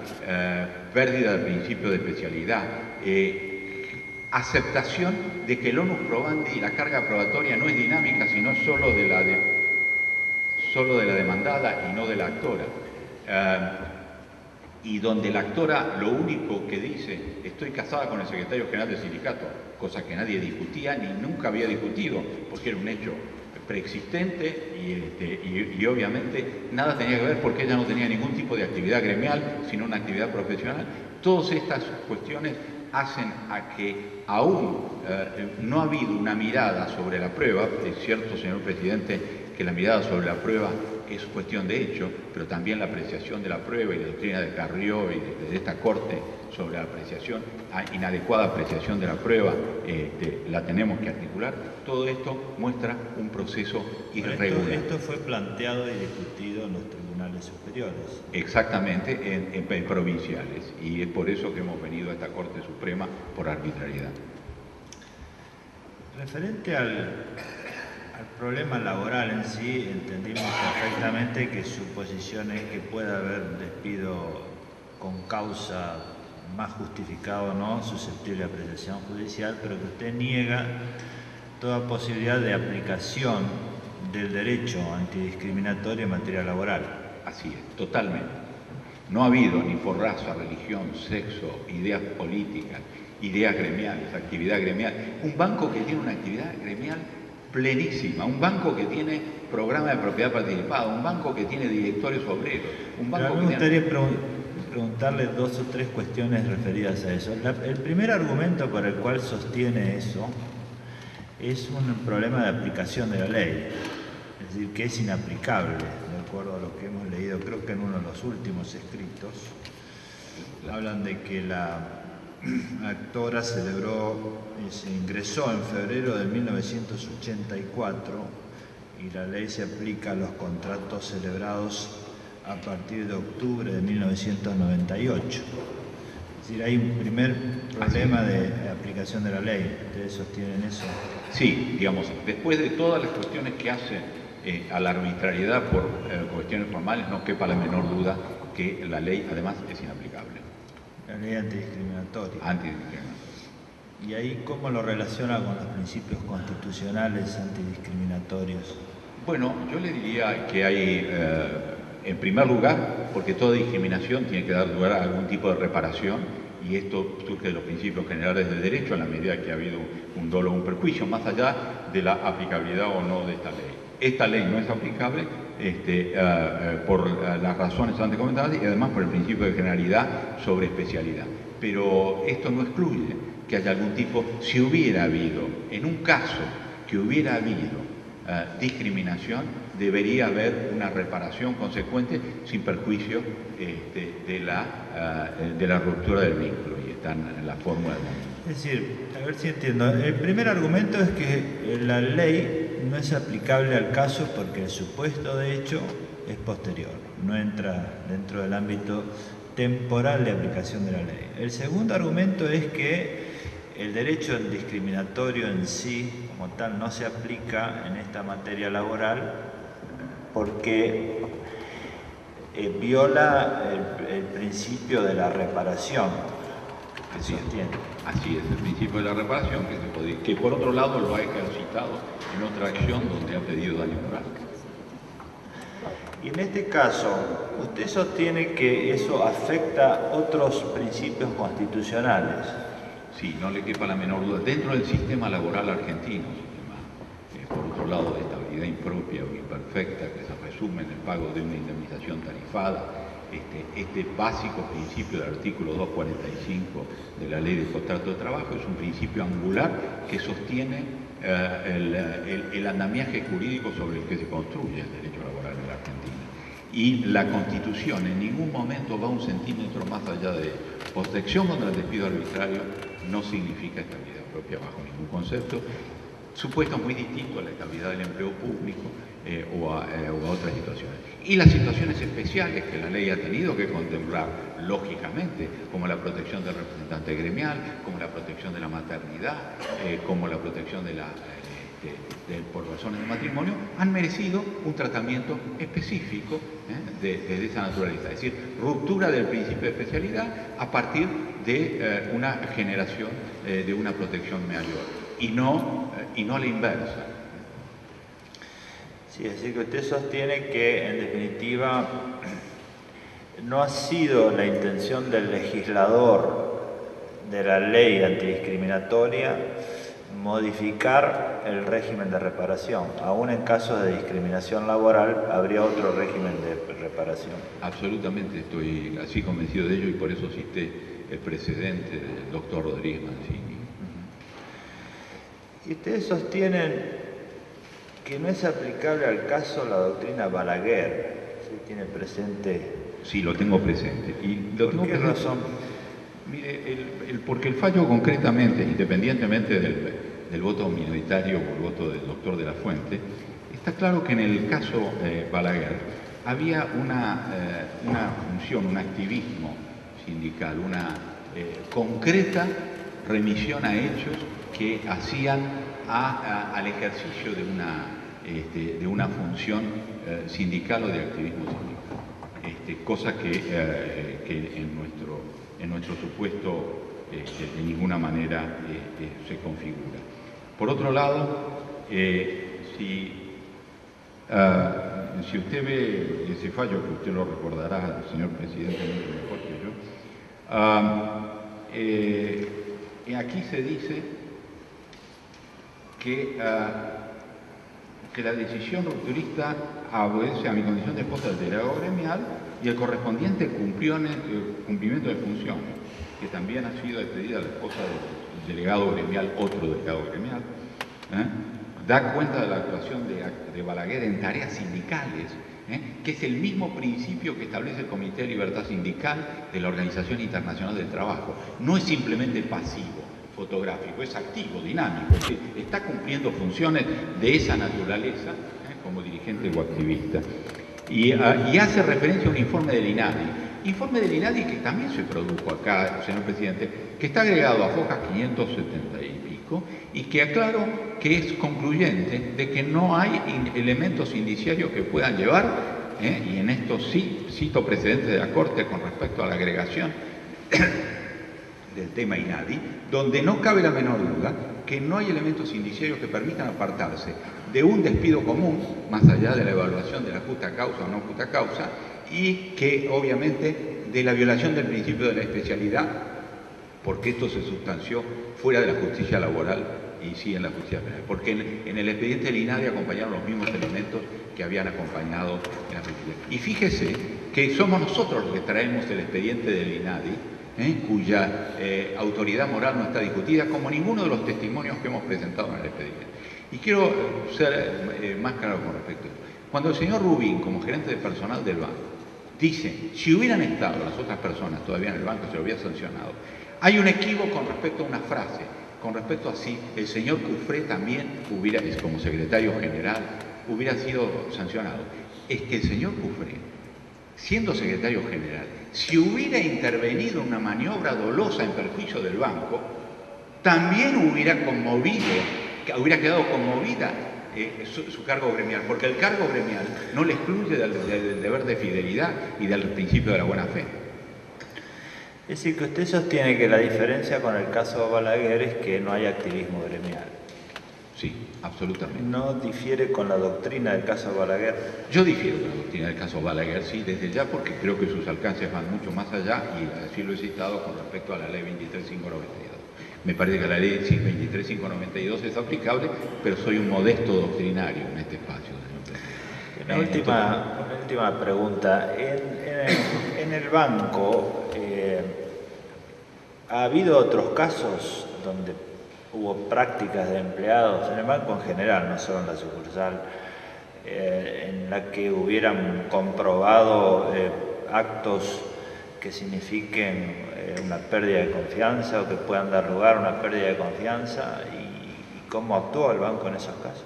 pérdida del principio de especialidad, aceptación de que el onus probandi y la carga probatoria no es dinámica, sino solo de la demandada y no de la actora. Y donde la actora lo único que dice, estoy casada con el secretario general del sindicato, cosa que nadie discutía ni nunca había discutido, porque era un hecho preexistente y obviamente nada tenía que ver porque ella no tenía ningún tipo de actividad gremial, sino una actividad profesional. Todas estas cuestiones hacen a que aún no ha habido una mirada sobre la prueba. Es cierto, señor presidente, que la mirada sobre la prueba es cuestión de hecho, pero también la apreciación de la prueba y la doctrina de Carrió y de esta Corte sobre la apreciación, inadecuada apreciación de la prueba, la tenemos que articular. Todo esto muestra un proceso irregular. Esto fue planteado y discutido en los tribunales superiores. Exactamente, en provinciales, y es por eso que hemos venido a esta Corte Suprema por arbitrariedad. Referente al Al problema laboral en sí, entendimos perfectamente que su posición es que pueda haber despido con causa más justificado o no, susceptible de apreciación judicial, pero que usted niega toda posibilidad de aplicación del derecho antidiscriminatorio en materia laboral. Así es, totalmente. No ha habido ni por raza, religión, sexo, ideas políticas, ideas gremiales, actividad gremial. Un banco que tiene una actividad gremial plenísima, un banco que tiene programa de propiedad participada, un banco que tiene directorios obreros, un banco me gustaría preguntarle dos o tres cuestiones referidas a eso. El primer argumento por el cual sostiene eso es un problema de aplicación de la ley, es decir, que es inaplicable, de acuerdo a lo que hemos leído, creo que en uno de los últimos escritos, hablan de que la actora se ingresó en febrero de 1984 y la ley se aplica a los contratos celebrados a partir de octubre de 1998. Es decir, hay un primer problema de aplicación de la ley. ¿Ustedes sostienen eso? Sí, digamos, después de todas las cuestiones que hacen a la arbitrariedad por cuestiones formales, no quepa la menor duda que la ley además es inaplicable. La ley antidiscriminatoria. Antidiscriminatoria. ¿Y ahí cómo lo relaciona con los principios constitucionales antidiscriminatorios? Bueno, yo le diría que hay, en primer lugar, porque toda discriminación tiene que dar lugar a algún tipo de reparación, y esto surge de los principios generales del derecho en la medida que ha habido un dolo o un perjuicio, más allá de la aplicabilidad o no de esta ley. Esta ley no es aplicable por las razones antes comentadas y además por el principio de generalidad sobre especialidad. Pero esto no excluye que haya algún tipo, si hubiera habido, en un caso que hubiera habido discriminación, debería haber una reparación consecuente sin perjuicio de la ruptura del vínculo, y está en la fórmula del momento. Es decir, a ver si entiendo. El primer argumento es que la ley no es aplicable al caso porque el supuesto de hecho es posterior, no entra dentro del ámbito temporal de aplicación de la ley. El segundo argumento es que el derecho discriminatorio en sí, como tal, no se aplica en esta materia laboral porque viola el principio de la reparación que sostiene. Así es, el principio de la reparación, que por otro lado lo ha ejercitado en otra acción donde ha pedido daño moral. Y en este caso, usted sostiene que eso afecta otros principios constitucionales. Sí, no le quepa la menor duda. Dentro del sistema laboral argentino, por otro lado de estabilidad impropia o imperfecta, que se resume en el pago de una indemnización tarifada, este básico principio del artículo 245 de la Ley de Contrato de Trabajo es un principio angular que sostiene el andamiaje jurídico sobre el que se construye el derecho laboral en la Argentina. Y la Constitución en ningún momento va un centímetro más allá de protección contra el despido arbitrario, no significa estabilidad propia bajo ningún concepto, supuesto muy distinto a la estabilidad del empleo público o a otras situaciones. Y las situaciones especiales que la ley ha tenido que contemplar, lógicamente, como la protección del representante gremial, como la protección de la maternidad, como la protección por razones de matrimonio, han merecido un tratamiento específico de esa naturaleza. Es decir, ruptura del principio de especialidad a partir de una generación de una protección mayor y no a la inversa. Sí, es decir, que usted sostiene que, en definitiva, no ha sido la intención del legislador de la ley antidiscriminatoria modificar el régimen de reparación. Aún en casos de discriminación laboral, habría otro régimen de reparación. Absolutamente, estoy así convencido de ello y por eso cité el precedente del doctor Rodríguez Mancini. Y ustedes sostienen que no es aplicable al caso la doctrina Balaguer. ¿Sí tiene presente? Sí, lo tengo presente. Y lo ¿Por qué razón? Mire, porque el fallo concretamente, independientemente del voto minoritario o el voto del doctor de la Fuente, está claro que en el caso Balaguer había una función, un activismo sindical, una concreta remisión a hechos que hacían al ejercicio de una función sindical o de activismo sindical, cosa que en nuestro supuesto de ninguna manera se configura. Por otro lado, si usted ve ese fallo, que usted lo recordará, señor presidente, mucho mejor que yo, aquí se dice que la decisión rupturista obedece a mi condición de esposa del delegado gremial y el correspondiente cumplimiento de funciones, que también ha sido despedida la esposa del delegado gremial, otro delegado gremial, da cuenta de la actuación de Balaguer en tareas sindicales, que es el mismo principio que establece el Comité de Libertad Sindical de la Organización Internacional del Trabajo. No es simplemente pasivo, fotográfico, es activo, dinámico, es decir, está cumpliendo funciones de esa naturaleza como dirigente o activista. Y hace referencia a un informe del INADI que también se produjo acá, señor presidente, que está agregado a Fojas 570 y pico, y que aclaro que es concluyente de que no hay elementos indiciarios que puedan llevar, y en esto sí cito precedentes de la Corte con respecto a la agregación del tema INADI, donde no cabe la menor duda que no hay elementos indiciarios que permitan apartarse de un despido común, más allá de la evaluación de la justa causa o no justa causa, y que obviamente de la violación del principio de la especialidad, porque esto se sustanció fuera de la justicia laboral y sí en la justicia penal, porque en el expediente del INADI acompañaron los mismos elementos que habían acompañado en la justicia. Y fíjese que somos nosotros los que traemos el expediente del INADI, cuya autoridad moral no está discutida, como ninguno de los testimonios que hemos presentado en el expediente. Y quiero ser más claro con respecto a esto. Cuando el señor Rubín, como gerente de personal del banco, dice, si hubieran estado las otras personas todavía en el banco, se lo hubiera sancionado, hay un equívoco con respecto a una frase, con respecto a si el señor Cufré también hubiera, como secretario general, hubiera sido sancionado. Es que el señor Cufré, siendo secretario general, si hubiera intervenido en una maniobra dolosa en perjuicio del banco, también hubiera quedado conmovida su cargo gremial, porque el cargo gremial no le excluye del deber de fidelidad y del principio de la buena fe. Es decir, que usted sostiene que la diferencia con el caso Balaguer es que no hay activismo gremial. Sí, absolutamente. ¿No difiere con la doctrina del caso Balaguer? Yo difiero con la doctrina del caso Balaguer, sí, desde ya, porque creo que sus alcances van mucho más allá, y así lo he citado con respecto a la ley 23.592. Me parece que la ley 23.592 es aplicable, pero soy un modesto doctrinario en este espacio. Una última pregunta. En el banco, ¿ha habido otros casos donde hubo prácticas de empleados, en el banco en general, no solo en la sucursal, en la que hubieran comprobado actos que signifiquen una pérdida de confianza o que puedan dar lugar a una pérdida de confianza, y cómo actuó el banco en esos casos?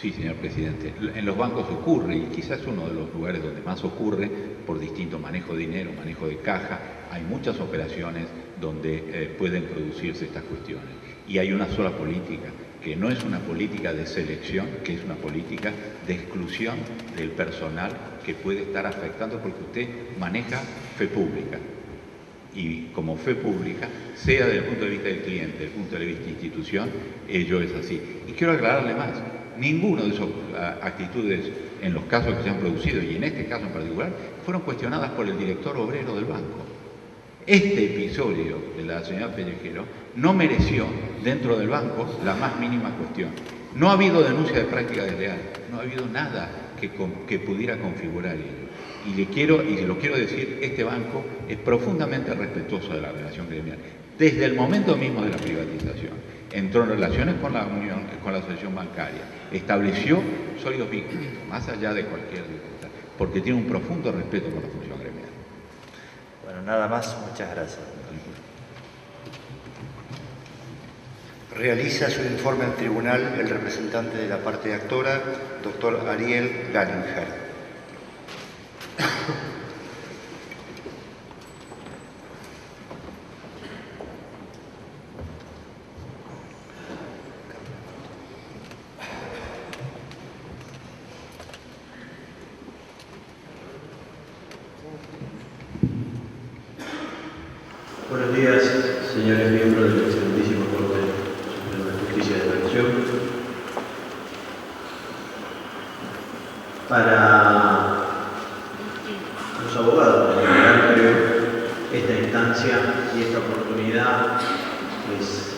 Sí, señor presidente. En los bancos ocurre, y quizás es uno de los lugares donde más ocurre, por distinto manejo de dinero, manejo de caja. Hay muchas operaciones donde pueden producirse estas cuestiones. Y hay una sola política, que no es una política de selección, que es una política de exclusión del personal que puede estar afectando, porque usted maneja fe pública. Y como fe pública, sea desde el punto de vista del cliente, desde el punto de vista de institución, ello es así. Y quiero aclararle más, ninguno de esas actitudes en los casos que se han producido, y en este caso en particular, fueron cuestionadas por el director obrero del banco. Este episodio de la señora Pellejero no mereció dentro del banco la más mínima cuestión. No ha habido denuncia de práctica desleal, no ha habido nada que pudiera configurar ello. Y lo quiero decir, este banco es profundamente respetuoso de la relación gremial. Desde el momento mismo de la privatización, entró en relaciones con la Unión, con la Asociación Bancaria, estableció sólidos vínculos, más allá de cualquier dificultad, porque tiene un profundo respeto por la función gremial. Bueno, nada más, muchas gracias. Realiza su informe al tribunal el representante de la parte actora, doctor Ariel Gallinger. señores miembros del excelentísimo Corte Suprema de Justicia de la Nación. Para los abogados en general, creo, esta instancia y esta oportunidad es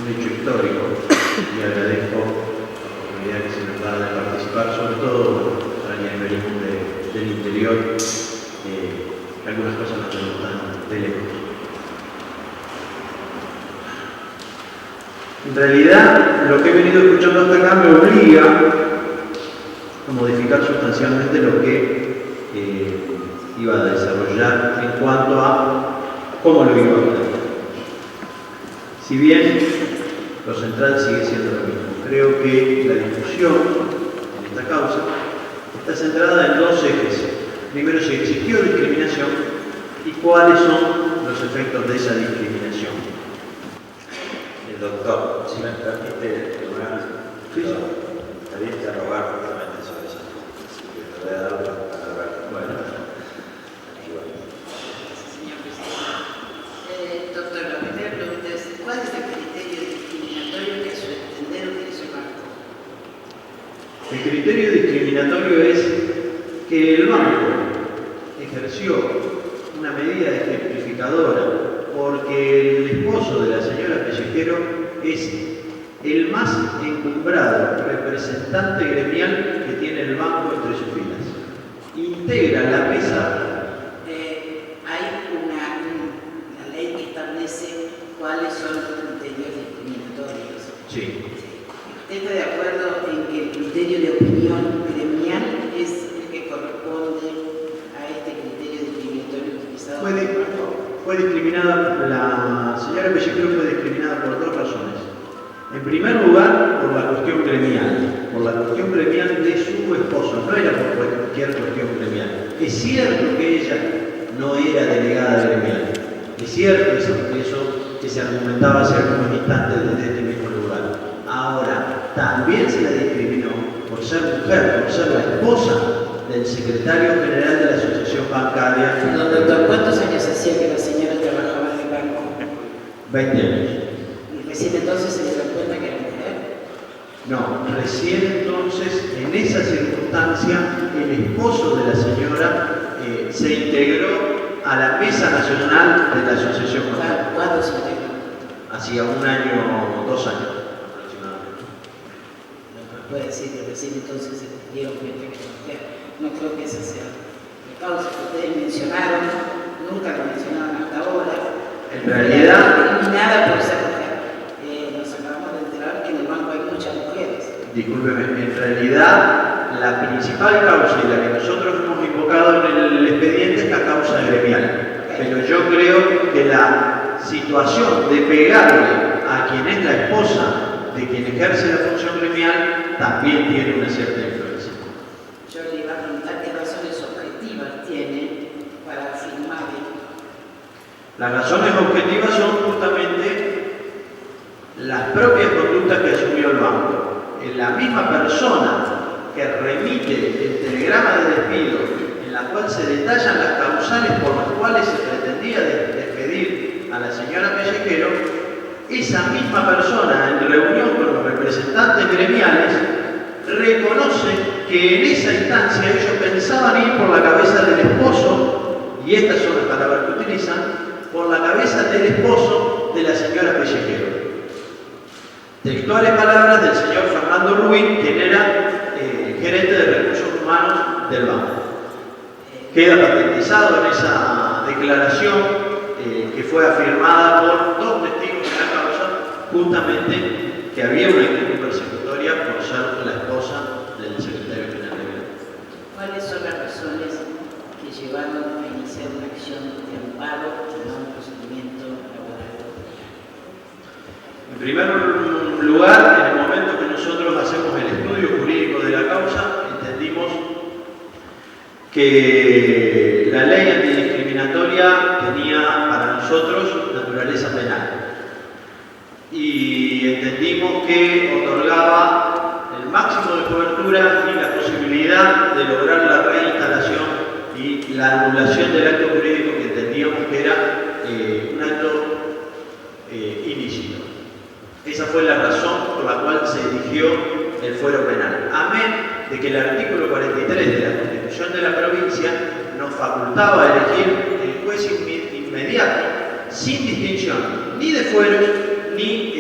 un hecho histórico y agradezco la oportunidad que se nos da de participar, sobre todo para quienes venimos del interior, que algunas cosas nos preguntan de lejos. En realidad, lo que he venido escuchando hasta acá me obliga a modificar sustancialmente lo que iba a desarrollar en cuanto a cómo lo iba a plantear. Si bien lo central sigue siendo lo mismo, creo que la discusión en esta causa está centrada en dos ejes. Primero, si existió discriminación y cuáles son los efectos de esa discriminación. El doctor, si me permite, Sí. estaría interrogar justamente sobre eso. Le voy a dar la palabra. Bueno. Señor presidente. Doctor, la primera pregunta es, ¿cuál es el criterio discriminatorio que a su entender utilizó el banco? El criterio discriminatorio es que el banco ejerció una medida ejemplificadora porque el esposo de la señora Pellejero es el más encumbrado representante gremial que tiene el banco entre sus filas. Integra la mesa. Hay una ley que establece cuáles son los criterios discriminatorios. Sí. ¿Usted está de acuerdo en que el criterio de opinión gremial es el que corresponde a este criterio discriminatorio utilizado por el banco? Fue discriminada, la señora Pellejero fue discriminada por dos razones. En primer lugar, por la cuestión gremial de su esposo, no era por cualquier cuestión gremial. Es cierto que ella no era delegada gremial, es cierto eso que se argumentaba hace algunos instantes desde este mismo lugar. Ahora, también se la discriminó por ser mujer, por ser la esposa del secretario general de la Asociación Bancaria. Perdón, doctor, ¿cuántos años hacía que la señora trabajaba en el banco? 20 años. ¿Y recién entonces se dio cuenta que era mujer? No, recién entonces, en esa circunstancia, el esposo de la señora se integró a la Mesa Nacional de la Asociación Bancaria. ¿Cuándo se integró? Hacía 1 año, 2 años aproximadamente. No puede decir que recién entonces se dieron cuenta que era mujer. No creo que esa sea la causa que ustedes mencionaron, nunca lo mencionaron hasta ahora. En realidad, discriminada por ser mujer. Nos acabamos de enterar que en el banco hay muchas mujeres. discúlpeme, en realidad la principal causa y la que nosotros hemos invocado en el expediente es la causa gremial. Pero yo creo que la situación de pegarle a quien es la esposa de quien ejerce la función gremial también tiene una cierta influencia. Yo le iba a preguntar qué razones objetivas tiene para afirmar esto. Las razones objetivas son justamente las propias conductas que asumió el banco. La misma persona que remite el telegrama de despido en la cual se detallan las causales por las cuales se pretendía despedir a la señora Pellejero, esa misma persona en reunión con los representantes gremiales reconoce que en esa instancia ellos pensaban ir por la cabeza del esposo, y estas son las palabras que utilizan, por la cabeza del esposo de la señora Pellejero. Textuales palabras del señor Fernando Rubín, quien era gerente de recursos humanos del banco. Queda patentizado en esa declaración que fue afirmada por dos testigos de la causa, justamente que había una actitud persecutoria por ser la esposa del secretario general del banco. ¿Cuáles son las razones que llevaron a iniciar una acción de amparo y no un procedimiento laboral? En primer lugar, en el momento que nosotros hacemos el estudio jurídico de la causa, entendimos que la ley antidiscriminatoria tenía para nosotros naturaleza penal. Y entendimos que otorgaba el máximo de cobertura y la posibilidad de lograr la reinstalación y la anulación del acto jurídico que entendíamos que era un acto ilícito. Esa fue la razón por la cual se eligió el fuero penal. Amén de que el artículo 43 de la Constitución de la provincia nos facultaba elegir el juez inmediato sin distinción ni de fueros ni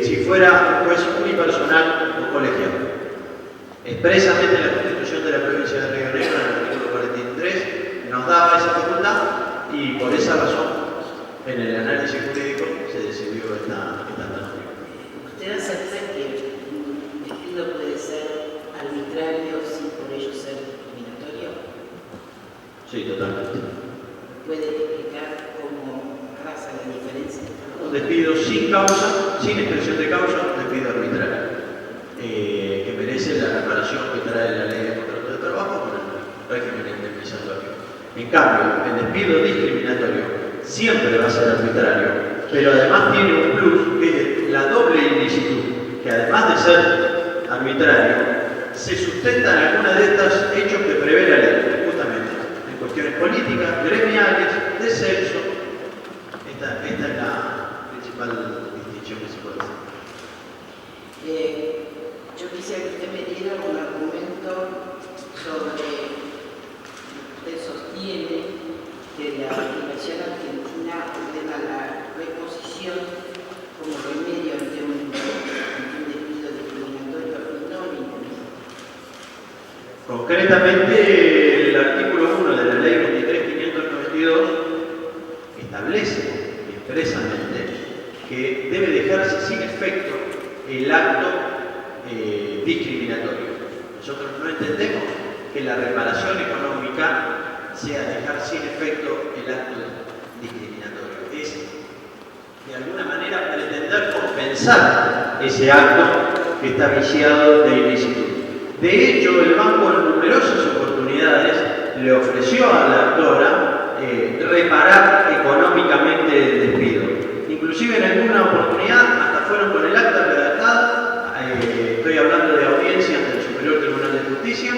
si fuera un juez unipersonal o colegiado. Expresamente la Constitución de la provincia de Río Negro, en el artículo 43, nos daba esa facultad y por esa razón en el análisis jurídico se decidió esta norma. ¿Usted acepta que un despido puede ser arbitrario sin por ello ser discriminatorio? Sí, totalmente. ¿Puede explicar cómo pasa la diferencia? Un despido sin causa, sin expresión de causa, un despido arbitrario, que merece la reparación que trae la ley de contrato de trabajo con el régimen indemnizatorio. En cambio, el despido discriminatorio siempre va a ser arbitrario, pero además tiene un plus, que es la doble ilicitud, que además de ser arbitrario, se sustenta en alguna de estos hechos que prevé la ley, justamente, en cuestiones políticas, gremiales, de sexo. Esta es la principal distinción que se puede hacer. Yo quisiera que usted me diera un argumento sobre, usted sostiene que la legislación argentina ordena la reposición como remedio ante un despido discriminatorio y no la indemnización. Concretamente, el artículo 1 de la ley 23.592 establece expresamente que debe dejarse sin efecto el acto discriminatorio. Nosotros no entendemos que la reparación económica sea dejar sin efecto el acto discriminatorio. Es, de alguna manera, pretender compensar ese acto que está viciado de ilicitud. De hecho, el banco en numerosas oportunidades le ofreció a la actora reparar económicamente el despido. Inclusive en alguna oportunidad hasta fueron con el acta redactada, estoy hablando de audiencias del Superior Tribunal de Justicia,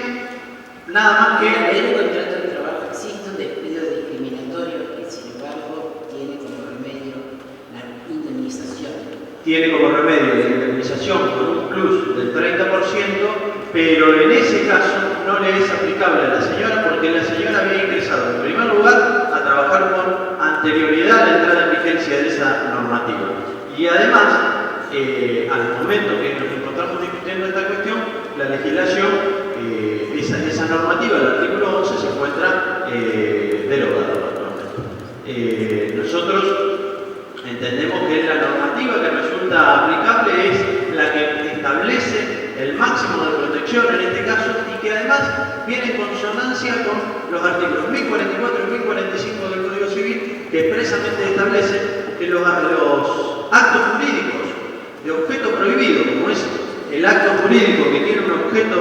nada más que... En la ley de contrato de trabajo existe un despido discriminatorio que, sin embargo, tiene como remedio la indemnización. Tiene como remedio la indemnización con un plus del 30%, pero en ese caso no le es aplicable a la señora porque la señora había ingresado en primer lugar a trabajar con anterioridad a la entrada en vigencia de esa normativa. Y además, al momento que nos encontramos discutiendo esta cuestión, la legislación, esa normativa del artículo 11 se encuentra derogada actualmente. Nosotros entendemos que la normativa que resulta aplicable es la que establece el máximo de protección en este caso y que además viene en consonancia con los artículos 1044 y 1045 del Código Civil que expresamente establecen que los actos jurídicos de objeto prohibido, como es el acto jurídico que tiene un objeto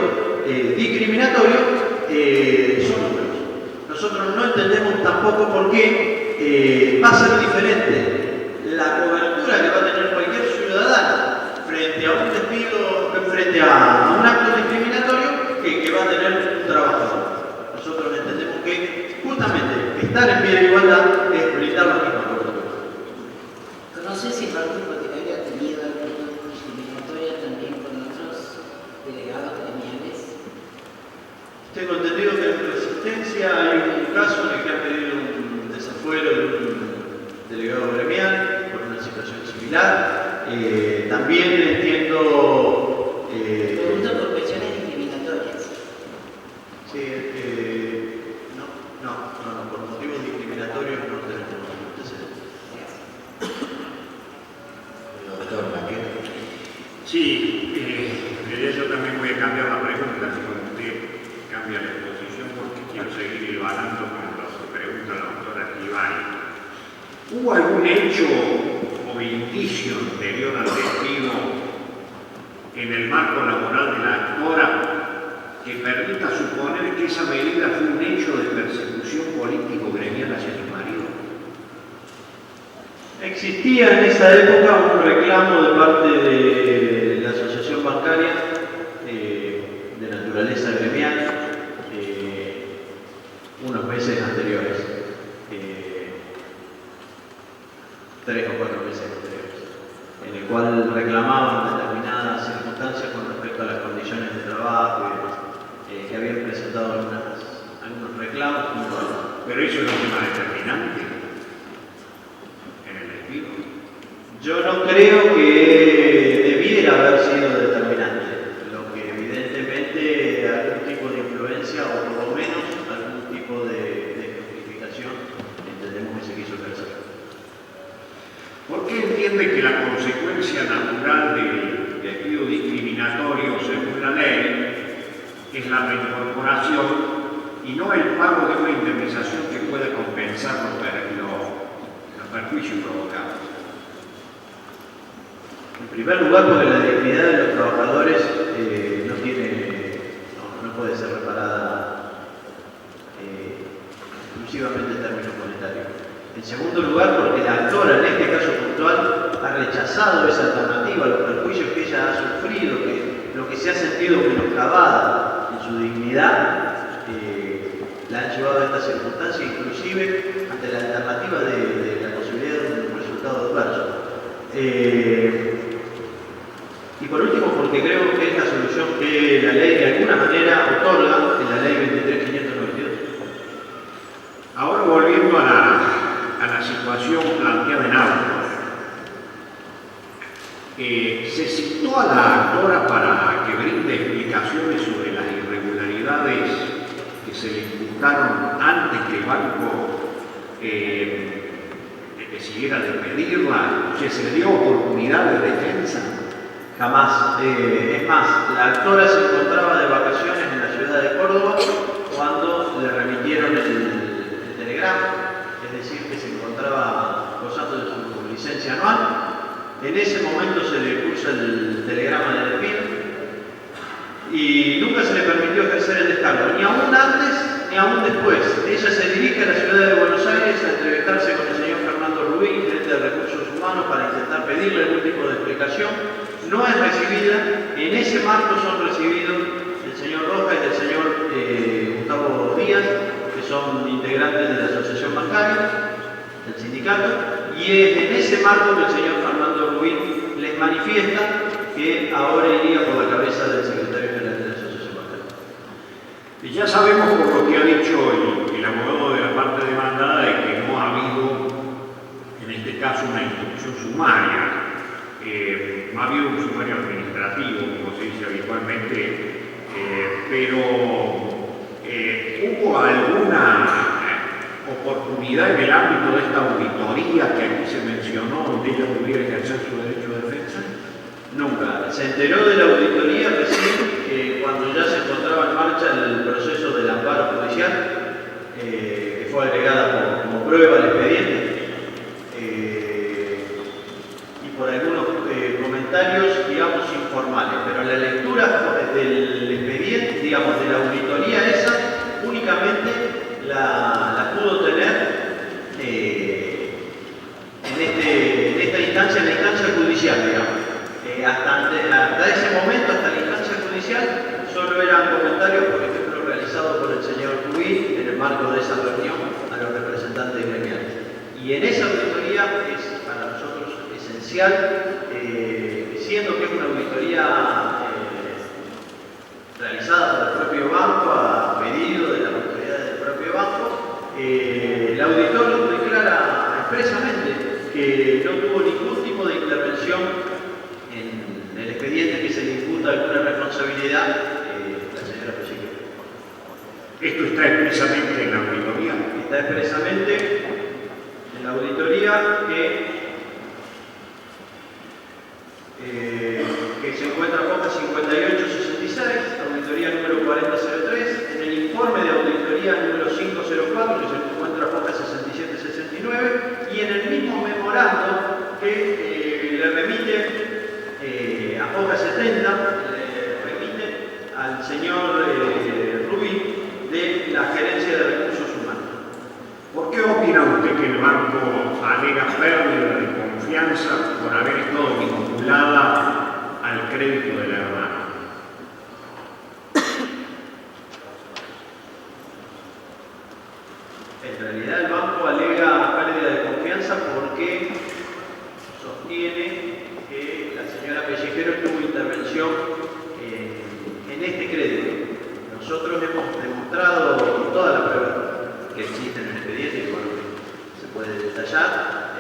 discriminatorio, son nulos. Nosotros no entendemos tampoco por qué va a ser diferente la cobertura que va a tener cualquier ciudadano frente a un despido, frente a un acto discriminatorio que va a tener un trabajador. Nosotros entendemos que justamente estar en pie de igualdad es brindar la misma cobertura. No sé si el Banco Hipotecario ha tenido actitud discriminatoria también con otros delegados gremiales. Tengo entendido que en Resistencia hay un caso en el que han pedido un desafuero de un delegado gremial por una situación similar. También entiendo... Pregunto por cuestiones discriminatorias. Sí, no, por motivos discriminatorios no tenemos antecedentes. Doctor Maqueda. Sí, en realidad yo también voy a cambiar la pregunta, si usted cambia la exposición, porque quiero seguir hilvanando con lo que pregunta la doctora Escribari. ¿Hubo algún hecho o indicio anterior al despido en el marco laboral de la actora que permita suponer que esa medida fue un hecho de persecución político-gremial hacia su marido? Existía en esa época un reclamo de parte de la asociación bancaria de naturaleza gremial unos meses anteriores, 3 o 4 meses. corporación y no el pago de una indemnización que pueda compensar los perjuicios provocados. En primer lugar, porque la dignidad de los trabajadores no puede ser reparada exclusivamente en términos monetarios. En segundo lugar, porque la actora, en este caso puntual, ha rechazado esa alternativa, los perjuicios que ella ha sufrido, lo que se ha sentido menoscabada en su dignidad, la han llevado a esta circunstancia, inclusive ante la alternativa de la posibilidad de un resultado adverso. Y por último, porque creo que es la solución que la ley de alguna manera otorga en la ley 23.592. Ahora volviendo a la situación planteada en auto, se citó a la actora para que brinde explicaciones sobre las irregularidades que se le imputaron antes que el banco decidiera despedirla. O sea, ¿se le dio oportunidad de defensa? Jamás. Es más, la actora se encontraba de vacaciones en la ciudad de Córdoba cuando le remitieron el telegrama, es decir, que se encontraba gozando de su licencia anual. En ese momento se le puso el telegrama de despido y nunca se le permitió ejercer el descargo, ni aún antes ni aún después. Ella se dirige a la ciudad de Buenos Aires a entrevistarse con el señor Fernando Rubín, gerente de Recursos Humanos, para intentar pedirle algún tipo de explicación. No es recibida. En ese marco son recibidos el señor Rojas y el señor Gustavo Díaz, que son integrantes de la Asociación Bancaria, del sindicato, y es en ese marco que el señor Fernando Rubín les manifiesta que ahora iría por la cabeza del secretario general de la Asociación Bancaria. Y ya sabemos por lo que ha dicho el abogado de la parte demandada de que no ha habido, en este caso, una instrucción sumaria. No ha habido un sumario administrativo, como se dice habitualmente, pero ¿hubo alguna oportunidad en el ámbito de esta auditoría que aquí se mencionó donde ella pudiera ejercer su derecho de defensa? Nunca. Se enteró de la auditoría recién cuando ya se encontraba en marcha el proceso del amparo judicial, que fue agregada como prueba al expediente, y por algunos comentarios, digamos, informales. Pero la lectura del expediente, digamos, de la auditoría esa, únicamente la pudo tener en esta instancia, en la instancia judicial, digamos. Hasta ese momento, hasta la instancia judicial, solo eran comentarios, por ejemplo, realizados por el señor Rubí en el marco de esa reunión a los representantes gremiales. Y en esa auditoría es para nosotros esencial, siendo que es una auditoría realizada por el propio banco a pedido de las autoridades del propio banco, el auditor declara expresamente que no tuvo ningún tipo de intervención en el expediente que se le imputa alguna responsabilidad la señora Pellegrino. ¿Esto está expresamente en la auditoría? Está expresamente en la auditoría que se encuentra en hoja 5866, auditoría número 4003, en el informe de auditoría número 504, que se encuentra en hoja 6769, y en el mismo memorando que le remite a hoja 70, le remite al señor Rubí de la Gerencia de Recursos Humanos. ¿Por qué opina usted que el banco alega pérdida de confianza por haber estado vinculada al crédito de la hermana? En realidad el banco alega pérdida de confianza porque sostiene que la señora Pellejero tuvo intervención en este crédito. Nosotros hemos demostrado con todas las pruebas que existen en el expediente, y bueno, se puede detallar,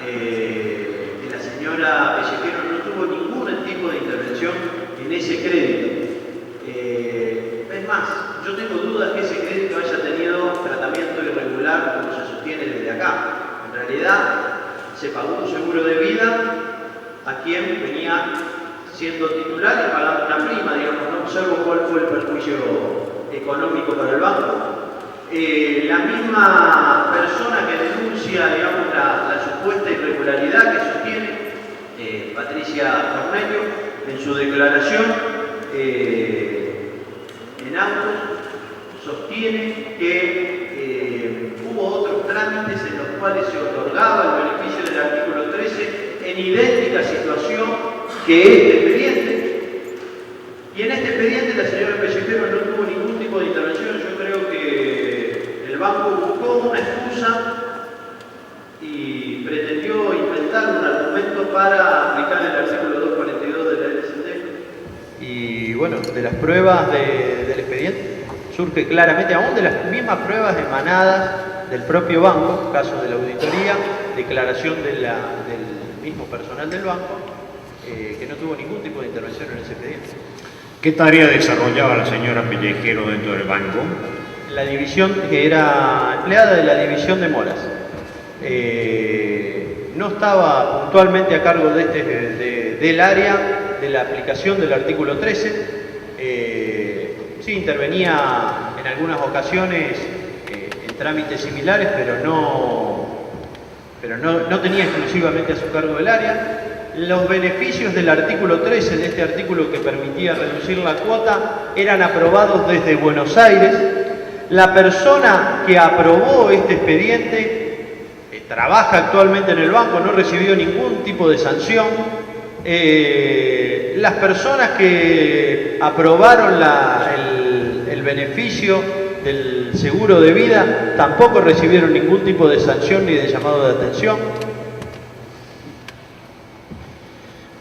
que la señora Pellejero no tuvo ningún tipo de intervención en ese crédito. Es más, yo tengo dudas que ese crédito haya tenido tratamiento irregular como se sostiene desde acá. En realidad, se pagó un seguro de vida a quien venía siendo titular y pagando una prima, digamos. No observo cuál fue el perjuicio económico para el banco. La misma persona que denuncia, digamos, la supuesta irregularidad que sostiene, Patricia Cornelio, en su declaración en autos, sostiene que hubo otros trámites en los cuales se otorgaba el beneficio del artículo 13 en idéntica situación que este expediente. Y en este expediente la señora Pellejero no tuvo ningún tipo de intervención. Yo creo que el banco buscó una excusa y pretendió inventar un argumento para aplicar el artículo 242 de la LCD. Y bueno, de las pruebas del expediente surge claramente, aún de las mismas pruebas emanadas del propio banco, caso de la auditoría, declaración del mismo personal del banco, que no tuvo ningún tipo de intervención en ese expediente. ¿Qué tarea desarrollaba la señora Pellejero dentro del banco? La división, que era empleada de la división de moras. No estaba puntualmente a cargo del área de la aplicación del artículo 13. Sí, intervenía en algunas ocasiones en trámites similares, pero no tenía exclusivamente a su cargo el área. Los beneficios del artículo 13, de este artículo que permitía reducir la cuota, eran aprobados desde Buenos Aires. La persona que aprobó este expediente trabaja actualmente en el banco, no recibió ningún tipo de sanción. Las personas que aprobaron el beneficio del seguro de vida tampoco recibieron ningún tipo de sanción ni de llamado de atención.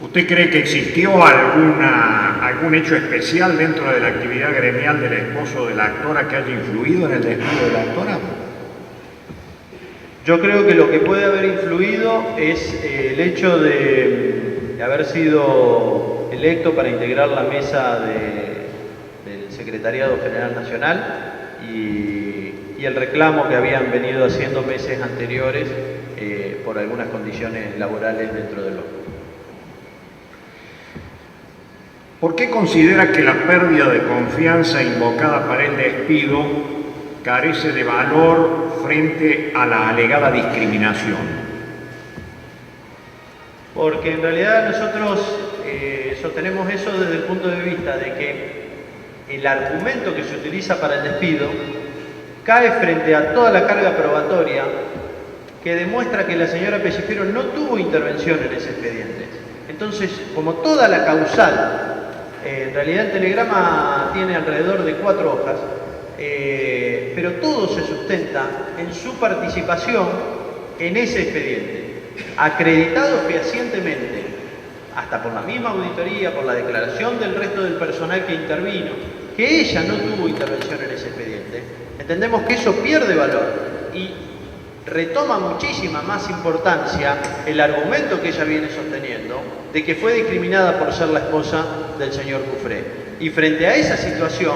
¿Usted cree que existió algún hecho especial dentro de la actividad gremial del esposo de la actora que haya influido en el despido de la actora? Yo creo que lo que puede haber influido es el hecho de haber sido electo para integrar la mesa del Secretariado General Nacional y el reclamo que habían venido haciendo meses anteriores por algunas condiciones laborales dentro del banco. ¿Por qué considera que la pérdida de confianza invocada para el despido carece de valor frente a la alegada discriminación? Porque en realidad nosotros sostenemos eso desde el punto de vista de que el argumento que se utiliza para el despido cae frente a toda la carga probatoria que demuestra que la señora Pellejero no tuvo intervención en ese expediente. Entonces, como toda la causal, en realidad el telegrama tiene alrededor de 4 hojas, pero todo se sustenta en su participación en ese expediente, acreditado fehacientemente, hasta por la misma auditoría, por la declaración del resto del personal que intervino, que ella no tuvo intervención en ese expediente. Entendemos que eso pierde valor y retoma muchísima más importancia el argumento que ella viene sosteniendo de que fue discriminada por ser la esposa del señor Cufré. Y frente a esa situación,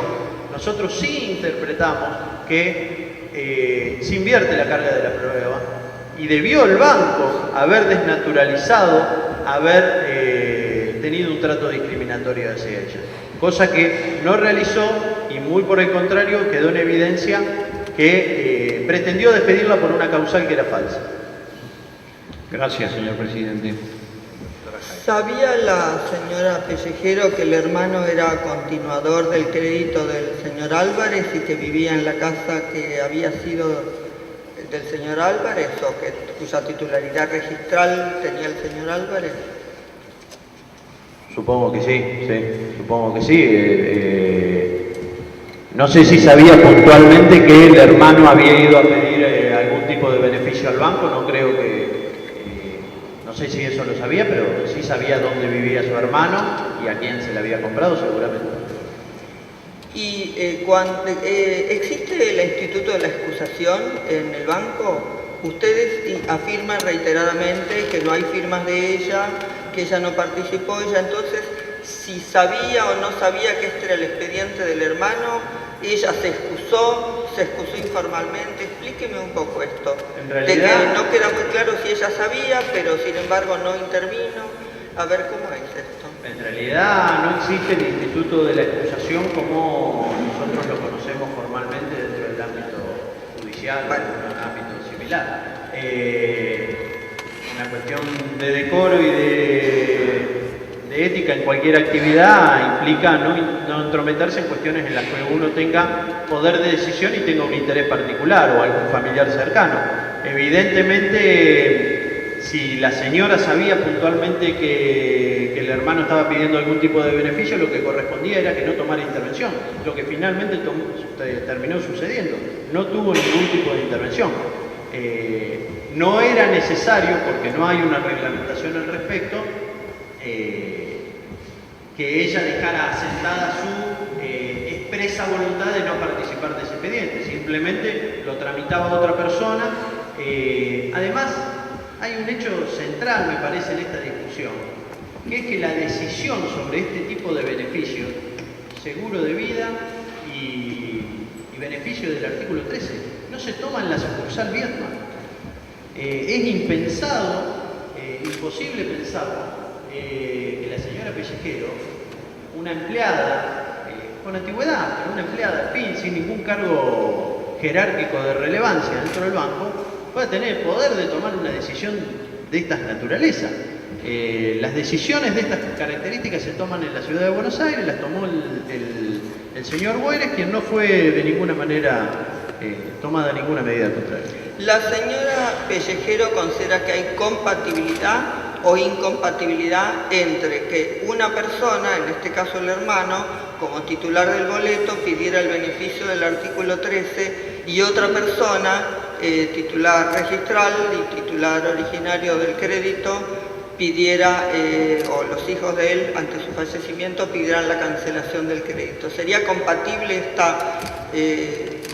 nosotros sí interpretamos que se invierte la carga de la prueba y debió el banco haber desnaturalizado, haber tenido un trato discriminatorio hacia ella. Cosa que no realizó y muy por el contrario quedó en evidencia que pretendió despedirla por una causal que era falsa. Gracias, señor presidente. ¿Sabía la señora Pellejero que el hermano era continuador del crédito del señor Álvarez y que vivía en la casa que había sido del señor Álvarez o cuya titularidad registral tenía el señor Álvarez? Supongo que sí, supongo que sí. No sé si sabía puntualmente que el hermano había ido a pedir algún tipo de beneficio al banco, no creo que... no sé si eso lo sabía, pero sí sabía dónde vivía su hermano y a quién se le había comprado seguramente. Y cuando existe el instituto de la excusación en el banco, ustedes afirman reiteradamente que no hay firmas de ella, que ella no participó, entonces, si sabía o no sabía que este era el expediente del hermano, ella se excusó informalmente. Explíqueme un poco esto. En realidad, de que no queda muy claro si ella sabía, pero sin embargo no intervino. A ver cómo es esto. En realidad no existe el instituto de la excusación como nosotros lo conocemos formalmente dentro del ámbito judicial o en un ámbito similar. Una cuestión de decoro y de ética en cualquier actividad implica no entrometerse en cuestiones en las que uno tenga poder de decisión y tenga un interés particular o algún familiar cercano. Evidentemente, si la señora sabía puntualmente que el hermano estaba pidiendo algún tipo de beneficio, lo que correspondía era que no tomara intervención, lo que finalmente terminó sucediendo. No tuvo ningún tipo de intervención. No era necesario, porque no hay una reglamentación al respecto, que ella dejara asentada su expresa voluntad de no participar de ese expediente, simplemente lo tramitaba otra persona. Además, hay un hecho central, me parece, en esta discusión, que es que la decisión sobre este tipo de beneficios, seguro de vida y beneficio del artículo 13, no se toma en la sucursal Viedma. Es impensado, imposible pensar que la señora Pellejero, una empleada con antigüedad, pero una empleada, en fin, sin ningún cargo jerárquico de relevancia dentro del banco, pueda tener el poder de tomar una decisión de estas naturalezas. Las decisiones de estas características se toman en la ciudad de Buenos Aires, las tomó el señor Güeres, quien no fue de ninguna manera tomada ninguna medida contraria. La señora Pellejero considera que hay compatibilidad o incompatibilidad entre que una persona, en este caso el hermano, como titular del boleto, pidiera el beneficio del artículo 13 y otra persona, titular registral y titular originario del crédito, pidiera, o los hijos de él, ante su fallecimiento, pidieran la cancelación del crédito. ¿Sería compatible estas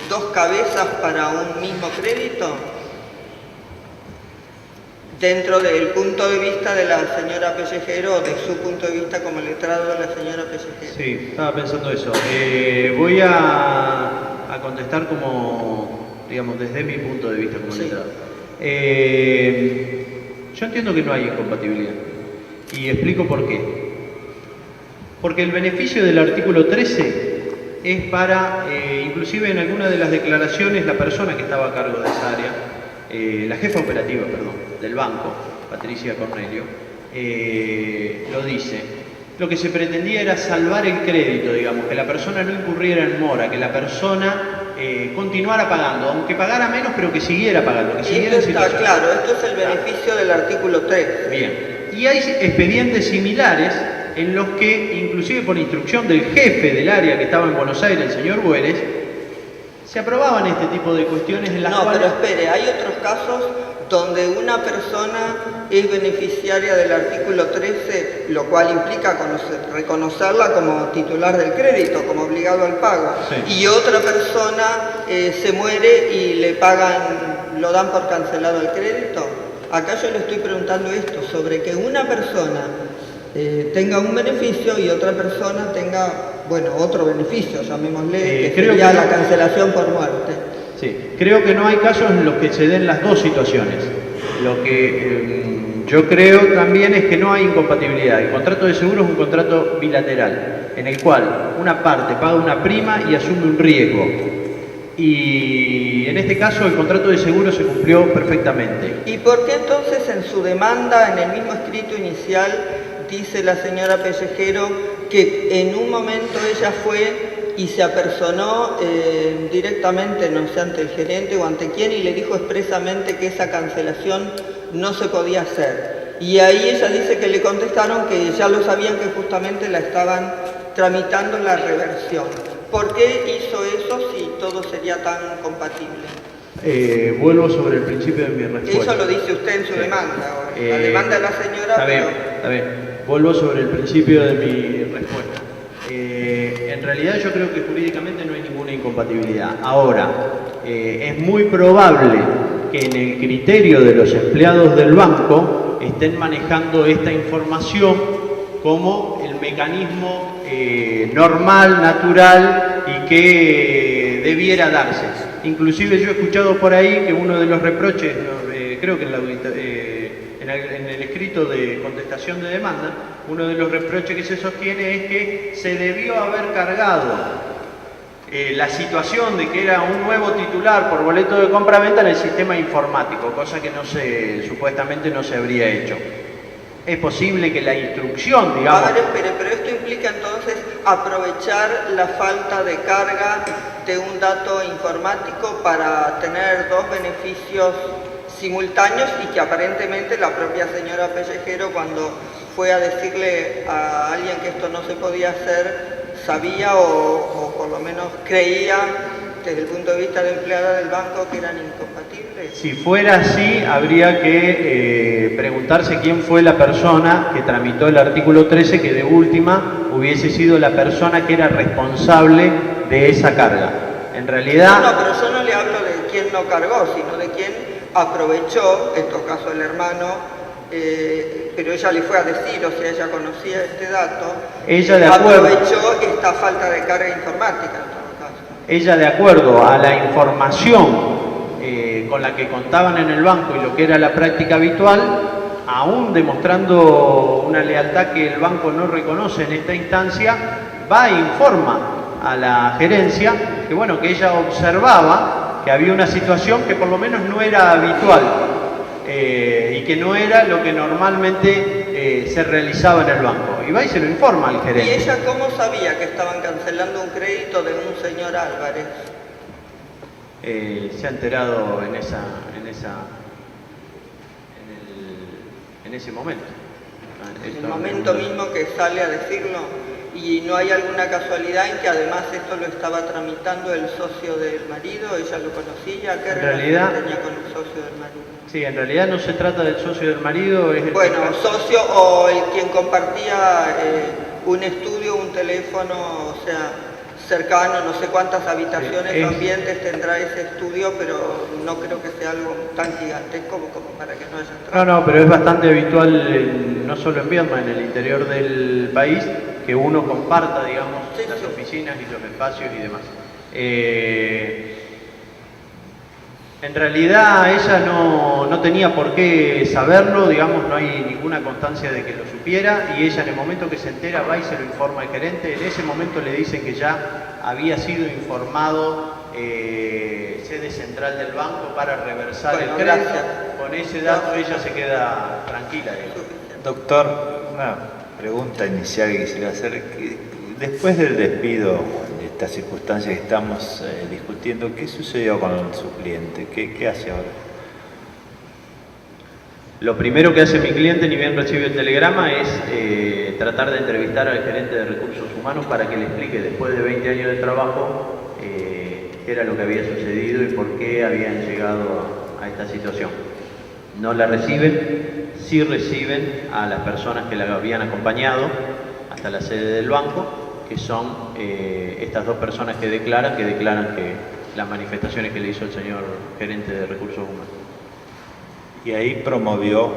dos cabezas para un mismo crédito? Dentro del punto de vista de la señora Pellejero, o de su punto de vista como letrado de la señora Pellejero. Sí, estaba pensando eso. Voy a contestar como, digamos, desde mi punto de vista como letrado. Yo entiendo que no hay incompatibilidad. Y explico por qué. Porque el beneficio del artículo 13 es para, inclusive en alguna de las declaraciones, la persona que estaba a cargo de esa área, la jefa operativa, perdón, del banco, Patricia Cornelio, lo dice. Lo que se pretendía era salvar el crédito, digamos, que la persona no incurriera en mora, que la persona continuara pagando, aunque pagara menos, pero que siguiera pagando. Que siguiera esto está claro, esto es el beneficio del artículo 3. Bien. Y hay expedientes similares en los que, inclusive por instrucción del jefe del área que estaba en Buenos Aires, el señor Güeres, se aprobaban este tipo de cuestiones en las cuales... No, pero espere, hay otros casos donde una persona es beneficiaria del artículo 13, lo cual implica reconocerla como titular del crédito, como obligado al pago. Sí. Y otra persona se muere y le pagan, lo dan por cancelado el crédito. Acá yo le estoy preguntando esto, sobre que una persona tenga un beneficio y otra persona tenga, bueno, otro beneficio, llamémosle, que sería la cancelación por muerte. Sí, creo que no hay casos en los que se den las dos situaciones. Lo que yo creo también es que no hay incompatibilidad. El contrato de seguro es un contrato bilateral, en el cual una parte paga una prima y asume un riesgo. Y en este caso el contrato de seguro se cumplió perfectamente. ¿Y por qué entonces en su demanda, en el mismo escrito inicial, dice la señora Pellejero que en un momento ella fue y se apersonó directamente, no sé, ante el gerente o ante quién, y le dijo expresamente que esa cancelación no se podía hacer? Y ahí ella dice que le contestaron que ya lo sabían, que justamente la estaban tramitando la reversión. ¿Por qué hizo eso si todo sería tan compatible? Vuelvo sobre el principio de mi respuesta. Eso lo dice usted en su demanda. La demanda de la señora... Está bien. Vuelvo sobre el principio de mi respuesta. En realidad yo creo que jurídicamente no hay ninguna incompatibilidad. Ahora, es muy probable que en el criterio de los empleados del banco estén manejando esta información como el mecanismo normal, natural y que debiera darse. Inclusive yo he escuchado por ahí que uno de los reproches, creo que en el escrito de contestación de demanda, uno de los reproches que se sostiene es que se debió haber cargado la situación de que era un nuevo titular por boleto de compra-venta en el sistema informático, cosa que supuestamente no se habría hecho. Es posible que la instrucción, digamos... A ver, espere, pero esto implica entonces aprovechar la falta de carga de un dato informático para tener dos beneficios simultáneos y que aparentemente la propia señora Pellejero, cuando fue a decirle a alguien que esto no se podía hacer, sabía o por lo menos creía desde el punto de vista de empleada del banco que eran incompatibles. Si fuera así, habría que preguntarse quién fue la persona que tramitó el artículo 13, que de última hubiese sido la persona que era responsable de esa carga. En realidad... No, pero yo no le hablo de quién no cargó, sino de quién aprovechó, en todo caso el hermano, pero ella le fue a decir, o sea, ella conocía este dato, ella de acuerdo, aprovechó esta falta de carga informática en todo caso. Ella de acuerdo a la información con la que contaban en el banco y lo que era la práctica habitual, aún demostrando una lealtad que el banco no reconoce en esta instancia, va e informa a la gerencia que bueno, que ella observaba que había una situación que por lo menos no era habitual y que no era lo que normalmente se realizaba en el banco. Y va y se lo informa al gerente. ¿Y ella cómo sabía que estaban cancelando un crédito de un señor Álvarez? Se ha enterado en ese momento. En el momento mismo que sale a decirlo. ¿Y no hay alguna casualidad en que además esto lo estaba tramitando el socio del marido? ¿Ella lo conocía? ¿Qué relación tenía con el socio del marido? Sí, en realidad no se trata del socio del marido. Es el bueno, socio o quien compartía un estudio, un teléfono, o sea, cercano, no sé cuántas habitaciones o ambientes tendrá ese estudio, pero no creo que sea algo tan gigantesco como para que no haya entrado. No, pero es bastante habitual, no solo en Viedma, en el interior del país, que uno comparta, digamos, las oficinas y los espacios y demás. En realidad ella no tenía por qué saberlo, digamos, no hay ninguna constancia de que lo supiera, y ella en el momento que se entera va y se lo informa al gerente. En ese momento le dicen que ya había sido informado sede central del banco para reversar el crédito. Con ese dato ella se queda tranquila. Doctor, una pregunta inicial que quisiera hacer. Después del despido, de estas circunstancias que estamos discutiendo, ¿qué sucedió con su cliente? ¿Qué hace ahora? Lo primero que hace mi cliente, ni bien recibe el telegrama, es tratar de entrevistar al gerente de recursos humanos para que le explique, después de 20 años de trabajo, qué era lo que había sucedido y por qué habían llegado a esta situación. No la reciben, sí reciben a las personas que la habían acompañado hasta la sede del banco, que son estas dos personas que declaran que las manifestaciones que le hizo el señor gerente de recursos humanos. Y ahí promovió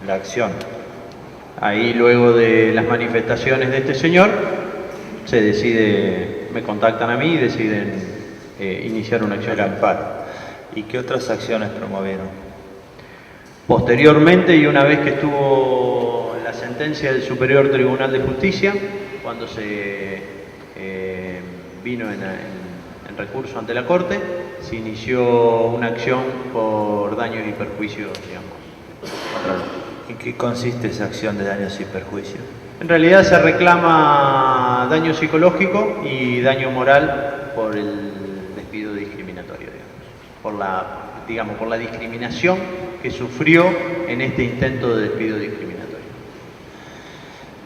la acción. Ahí, luego de las manifestaciones de este señor, se decide, me contactan a mí y deciden iniciar una acción. El amparo. ¿Y qué otras acciones promovieron? Posteriormente, y una vez que estuvo la sentencia del Superior Tribunal de Justicia, cuando se vino en recurso ante la Corte, se inició una acción por daños y perjuicios, digamos, contra los... ¿En qué consiste esa acción de daños y perjuicios? En realidad se reclama daño psicológico y daño moral por el despido discriminatorio, digamos, por la discriminación que sufrió en este intento de despido discriminatorio.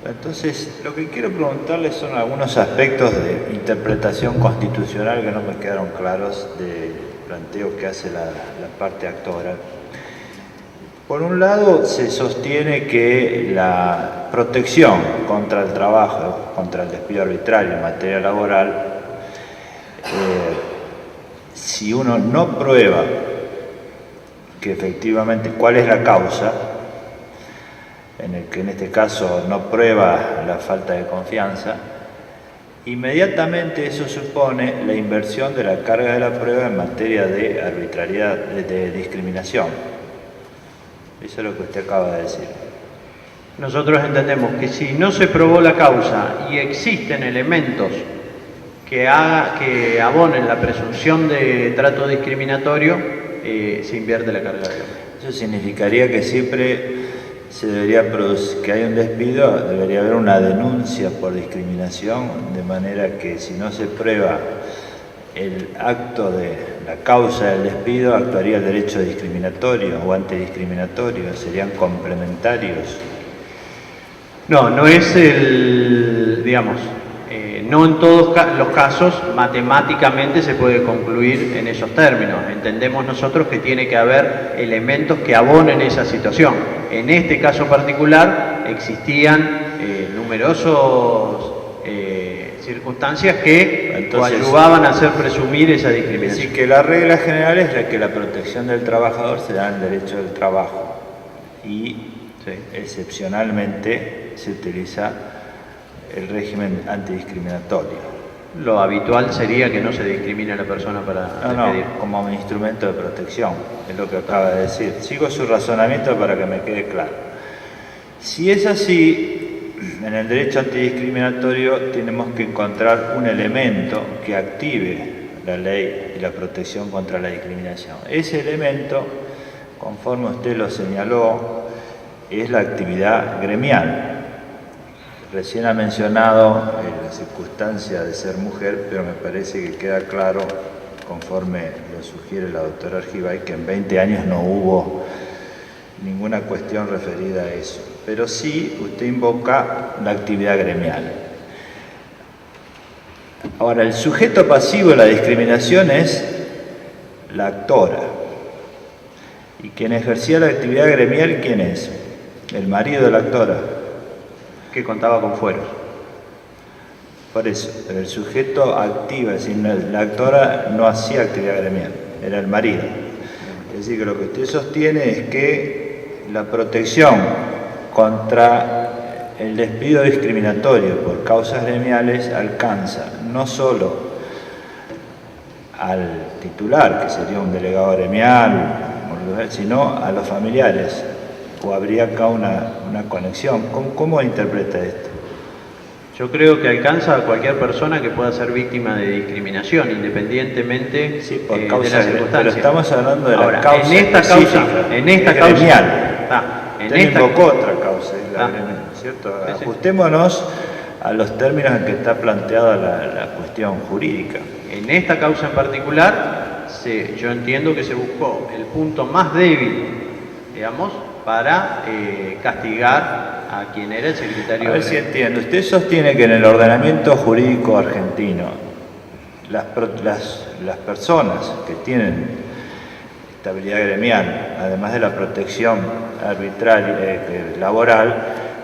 Entonces, lo que quiero preguntarles son algunos aspectos de interpretación constitucional que no me quedaron claros del planteo que hace la parte actora. Por un lado, se sostiene que la protección contra el trabajo, contra el despido arbitrario en materia laboral, si uno no prueba que efectivamente cuál es la causa, en el que en este caso no prueba la falta de confianza, inmediatamente eso supone la inversión de la carga de la prueba en materia de arbitrariedad, de discriminación. Eso es lo que usted acaba de decir. Nosotros entendemos que si no se probó la causa y existen elementos que abonen la presunción de trato discriminatorio, se invierte la carga de la pena. Eso significaría que siempre se debería producir, que hay un despido, debería haber una denuncia por discriminación, de manera que si no se prueba el acto de la causa del despido, actuaría el derecho discriminatorio o antidiscriminatorio, serían complementarios. No es digamos, no en todos los casos matemáticamente se puede concluir en esos términos. Entendemos nosotros que tiene que haber elementos que abonen esa situación. En este caso particular existían numerosos circunstancias que ayudaban a hacer presumir esa discriminación. Así que la regla general es la que la protección del trabajador se da en el derecho del trabajo y excepcionalmente se utiliza el régimen antidiscriminatorio. Lo habitual sería que no se discrimine a la persona para despedir. No, como un instrumento de protección, es lo que acaba de decir. Sigo su razonamiento para que me quede claro. Si es así, en el derecho antidiscriminatorio tenemos que encontrar un elemento que active la ley y la protección contra la discriminación. Ese elemento, conforme usted lo señaló, es la actividad gremial. Recién ha mencionado la circunstancia de ser mujer, pero me parece que queda claro, conforme lo sugiere la doctora Argibay, que en 20 años no hubo ninguna cuestión referida a eso. Pero sí, usted invoca la actividad gremial. Ahora, el sujeto pasivo de la discriminación es la actora. ¿Y quien ejercía la actividad gremial, quién es? El marido de la actora. Que contaba con fueros. Por eso, pero el sujeto activa, es decir, la actora no hacía actividad gremial, era el marido. Es decir, que lo que usted sostiene es que la protección contra el despido discriminatorio por causas gremiales alcanza no solo al titular, que sería un delegado gremial, sino a los familiares. ¿O habría acá una conexión? ¿Cómo interpreta esto? Yo creo que alcanza a cualquier persona que pueda ser víctima de discriminación, independiente por de causa las circunstancias. Pero estamos hablando de Ahora, la causa en esta causa Usted invocó otra causa, ¿cierto? Sí, ajustémonos a los términos en que está planteada la cuestión jurídica. En esta causa en particular, yo entiendo que se buscó el punto más débil, digamos, para castigar a quien era el secretario. A ver si entiendo. Usted sostiene que en el ordenamiento jurídico argentino las personas que tienen estabilidad gremial, además de la protección arbitral laboral,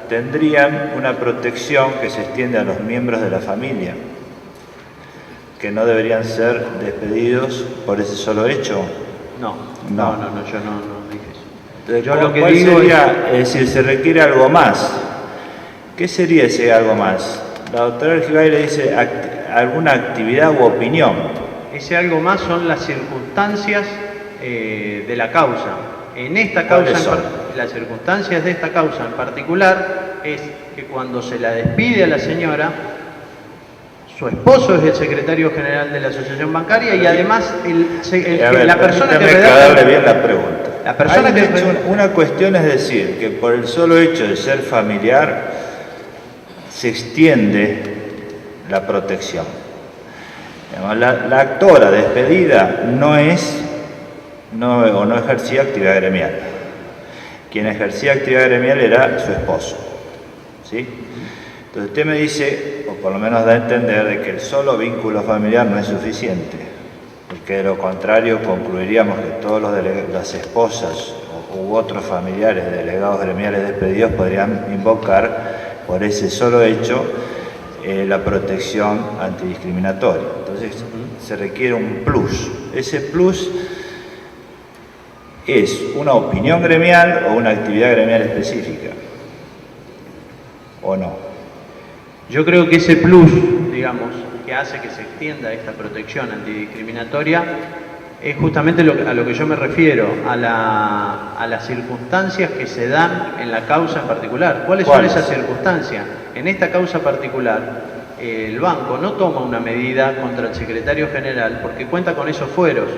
tendrían una protección que se extiende a los miembros de la familia, que no deberían ser despedidos por ese solo hecho. No, yo no dije eso. Entonces, yo lo que ¿cuál digo sería, es decir, se requiere algo más? ¿Qué sería ese algo más? La doctora Argibay le dice alguna actividad u opinión. Ese algo más son las circunstancias de la causa. En esta causa, las circunstancias de esta causa en particular es que cuando se la despide a la señora, su esposo es el secretario general de la asociación bancaria y además la persona que redacta bien la pregunta. La persona una cuestión es decir que por el solo hecho de ser familiar se extiende la protección. La actora despedida no ejercía actividad gremial. Quien ejercía actividad gremial era su esposo. ¿Sí? Entonces usted me dice, o por lo menos da a entender, de que el solo vínculo familiar no es suficiente, porque de lo contrario concluiríamos que todas las esposas u otros familiares de delegados gremiales despedidos podrían invocar por ese solo hecho la protección antidiscriminatoria. Entonces se requiere un plus. Ese plus es una opinión gremial o una actividad gremial específica, ¿o no? Yo creo que ese plus, digamos, que hace que se extienda esta protección antidiscriminatoria, Es justamente a lo que yo me refiero, a las circunstancias que se dan en la causa en particular. ¿Cuáles son esas circunstancias? En esta causa particular, el banco no toma una medida contra el secretario general porque cuenta con esos fueros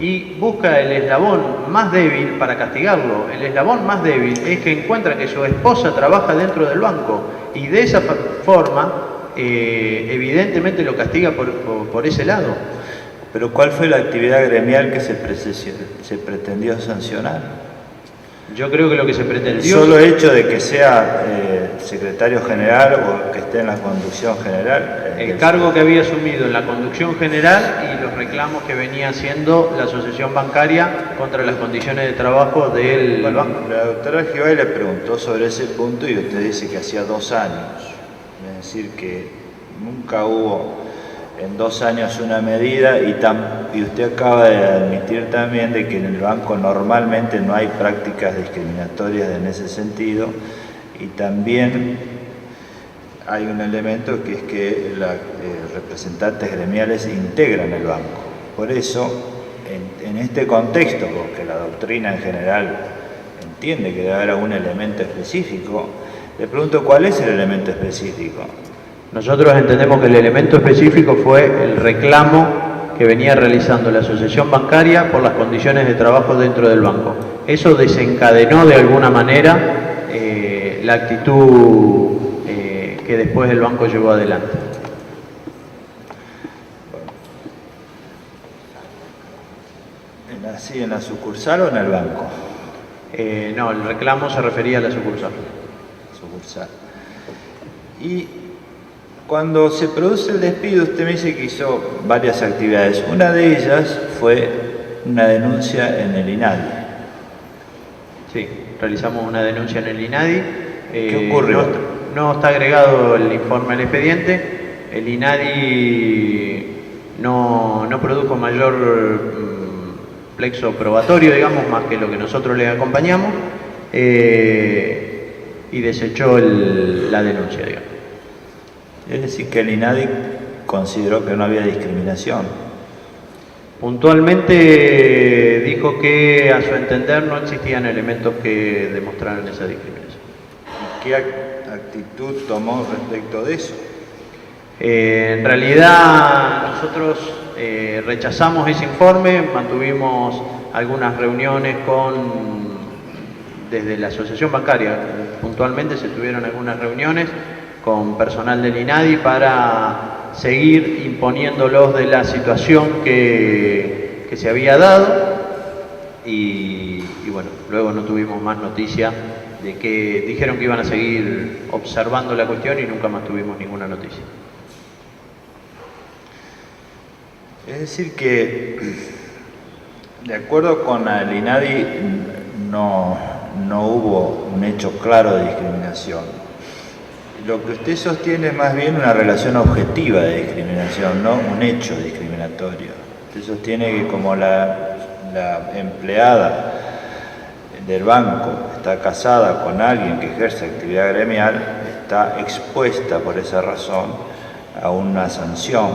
y busca el eslabón más débil para castigarlo. El eslabón más débil es que encuentra que su esposa trabaja dentro del banco y de esa forma evidentemente lo castiga por ese lado. Pero ¿cuál fue la actividad gremial que se pretendió sancionar? Yo creo que lo que se pretendió... El solo hecho de que sea secretario general o que esté en la conducción general. El cargo que había asumido en la conducción general y los reclamos que venía haciendo la asociación bancaria contra las condiciones de trabajo del banco. La doctora Gibay le preguntó sobre ese punto y usted dice que hacía 2 años. Es decir, que nunca hubo en 2 años una medida y usted acaba de admitir también de que en el banco normalmente no hay prácticas discriminatorias en ese sentido y también hay un elemento que es que los representantes gremiales integran el banco. Por eso, en este contexto, porque la doctrina en general entiende que debe haber algún elemento específico, le pregunto cuál es el elemento específico. Nosotros entendemos que el elemento específico fue el reclamo que venía realizando la asociación bancaria por las condiciones de trabajo dentro del banco. Eso desencadenó de alguna manera la actitud que después el banco llevó adelante. ¿En la sucursal o en el banco? No, el reclamo se refería a la sucursal. Y cuando se produce el despido, usted me dice que hizo varias actividades. Una de ellas fue una denuncia en el INADI. Sí, realizamos una denuncia en el INADI. ¿Qué ocurrió? No está agregado el informe al expediente. El INADI no produjo mayor plexo probatorio, digamos, más que lo que nosotros le acompañamos, y desechó la denuncia, digamos. Es decir, que el INADI consideró que no había discriminación. Puntualmente dijo que a su entender no existían elementos que demostraran esa discriminación. ¿Y qué actitud tomó respecto de eso? En realidad nosotros rechazamos ese informe, mantuvimos algunas reuniones desde la asociación bancaria, puntualmente se tuvieron algunas reuniones con personal del INADI para seguir imponiéndolos de la situación que se había dado y bueno, luego no tuvimos más noticia de que dijeron que iban a seguir observando la cuestión y nunca más tuvimos ninguna noticia. Es decir que, de acuerdo con el INADI, no hubo un hecho claro de discriminación. Lo que usted sostiene es más bien una relación objetiva de discriminación, no un hecho discriminatorio. Usted sostiene que como la empleada del banco está casada con alguien que ejerce actividad gremial, está expuesta por esa razón a una sanción.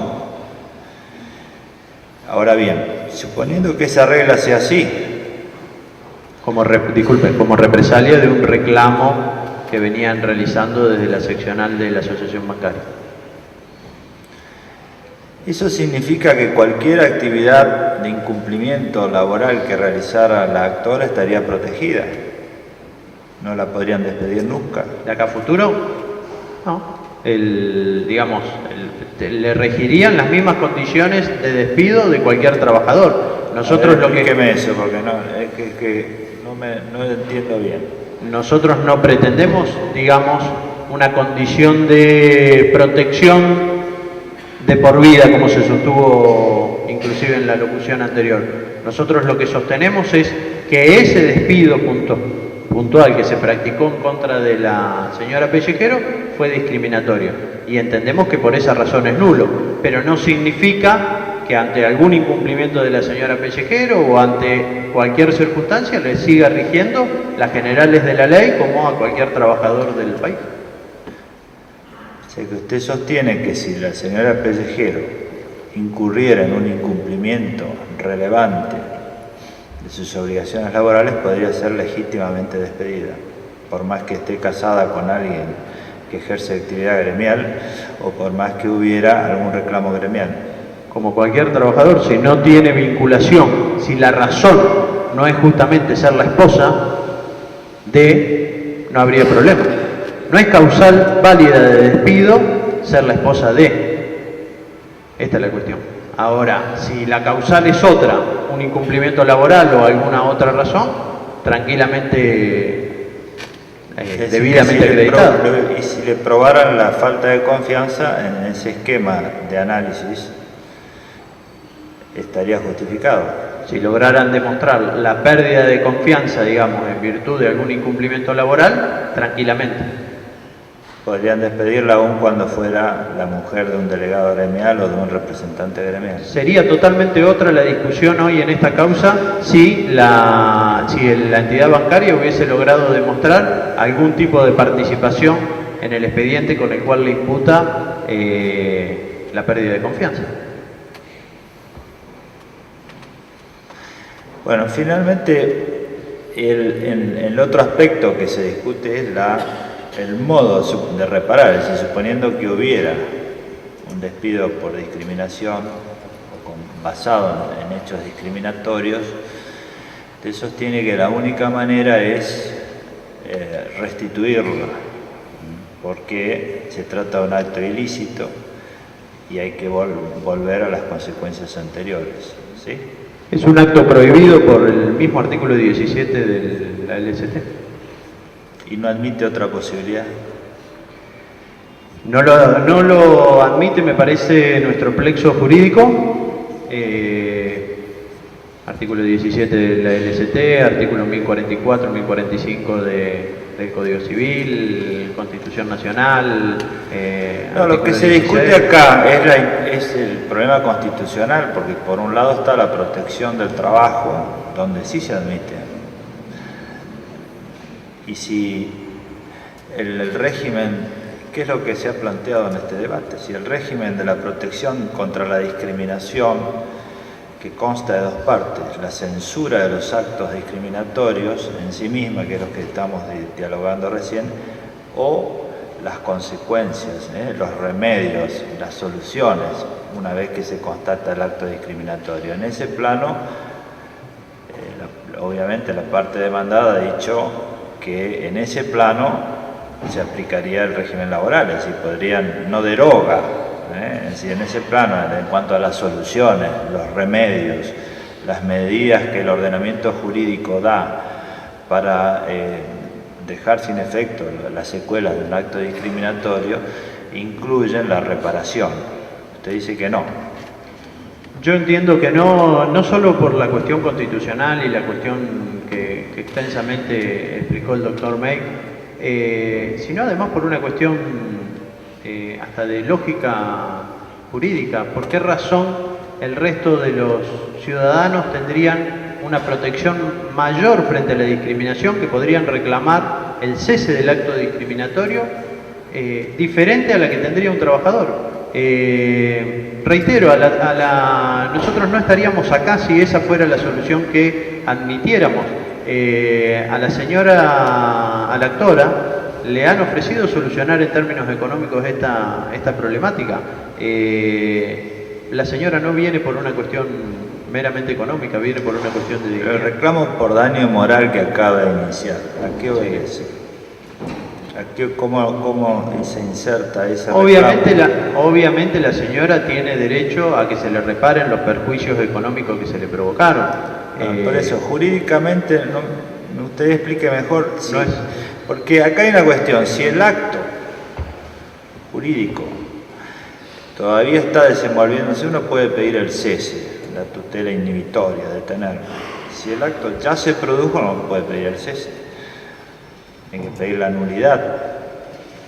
Ahora bien, suponiendo que esa regla sea así, como represalia de un reclamo que venían realizando desde la seccional de la asociación bancaria. Eso significa que cualquier actividad de incumplimiento laboral que realizara la actora estaría protegida. No la podrían despedir nunca. ¿De acá a futuro? No. Le regirían las mismas condiciones de despido de cualquier trabajador. Nosotros explíqueme eso, porque no entiendo bien. Nosotros no pretendemos, digamos, una condición de protección de por vida, como se sostuvo inclusive en la locución anterior. Nosotros lo que sostenemos es que ese despido puntual que se practicó en contra de la señora Pellejero fue discriminatorio y entendemos que por esa razón es nulo, pero no significa que ante algún incumplimiento de la señora Pellejero o ante cualquier circunstancia le siga rigiendo las generales de la ley como a cualquier trabajador del país. O sea que usted sostiene que si la señora Pellejero incurriera en un incumplimiento relevante de sus obligaciones laborales, podría ser legítimamente despedida, por más que esté casada con alguien que ejerce actividad gremial o por más que hubiera algún reclamo gremial. Como cualquier trabajador, si no tiene vinculación, si la razón no es justamente ser la esposa de, no habría problema. No es causal válida de despido ser la esposa de. Esta es la cuestión. Ahora, si la causal es otra, un incumplimiento laboral o alguna otra razón, tranquilamente, debidamente acreditado. Y si le probaran la falta de confianza en ese esquema de análisis, estaría justificado. Si lograran demostrar la pérdida de confianza, digamos, en virtud de algún incumplimiento laboral, tranquilamente. Podrían despedirla aún cuando fuera la mujer de un delegado gremial o de un representante gremial. Sería totalmente otra la discusión hoy en esta causa si la entidad bancaria hubiese logrado demostrar algún tipo de participación en el expediente con el cual le imputa la pérdida de confianza. Bueno, finalmente el otro aspecto que se discute es el modo de reparar, es decir, suponiendo que hubiera un despido por discriminación o basado en hechos discriminatorios, se sostiene que la única manera es restituirlo, porque se trata de un acto ilícito y hay que volver a las consecuencias anteriores, ¿sí? Es un acto prohibido por el mismo artículo 17 de la LST. ¿Y no admite otra posibilidad? No lo admite, me parece, nuestro plexo jurídico, artículo 17 de la LST, artículo 1044, 1045 del Código Civil, Constitución Nacional. No, lo que se discute acá es el problema constitucional, porque por un lado está la protección del trabajo, donde sí se admite. Y si el régimen, ¿qué es lo que se ha planteado en este debate? Si el régimen de la protección contra la discriminación, que consta de dos partes, la censura de los actos discriminatorios en sí misma, que es lo que estamos dialogando recién, o las consecuencias, los remedios, las soluciones, una vez que se constata el acto discriminatorio. En ese plano, obviamente la parte demandada ha dicho que en ese plano se aplicaría el régimen laboral, es decir, no deroga, es decir, en ese plano, en cuanto a las soluciones, los remedios, las medidas que el ordenamiento jurídico da para dejar sin efecto las secuelas de un acto discriminatorio, incluyen la reparación. Usted dice que no. Yo entiendo que no solo por la cuestión constitucional y la cuestión que extensamente explicó el doctor May, sino además por una cuestión hasta de lógica jurídica. ¿Por qué razón el resto de los ciudadanos tendrían una protección mayor frente a la discriminación, que podrían reclamar el cese del acto discriminatorio diferente a la que tendría un trabajador? Reitero, nosotros no estaríamos acá si esa fuera la solución que admitiéramos. A la señora, a la actora, le han ofrecido solucionar en términos económicos esta problemática. La señora no viene por una cuestión meramente económica, viene por una cuestión de dignidad. El reclamo por daño moral que acaba de iniciar, ¿a qué obedece? ¿Cómo se inserta ese reclamo? Obviamente la señora tiene derecho a que se le reparen los perjuicios económicos que se le provocaron. Por eso, jurídicamente, usted explique mejor. Si, no es. Porque acá hay una cuestión, si el acto jurídico todavía está desenvolviéndose, uno puede pedir el cese, la tutela inhibitoria, detenerlo. Si el acto ya se produjo, no puede pedir el cese, hay que pedir la nulidad.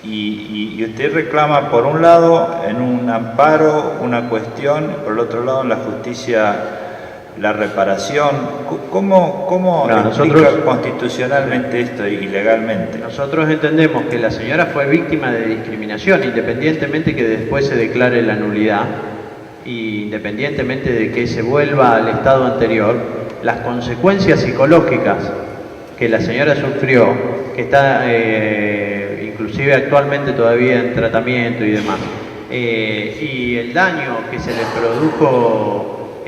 Y usted reclama, por un lado, en un amparo, una cuestión, y por el otro lado, en la justicia, la reparación. ¿Cómo explica constitucionalmente esto y legalmente? Nosotros entendemos que la señora fue víctima de discriminación, independientemente que después se declare la nulidad. y independientemente de que se vuelva al estado anterior, las consecuencias psicológicas que la señora sufrió, que está inclusive actualmente todavía en tratamiento y demás, y el daño que se le produjo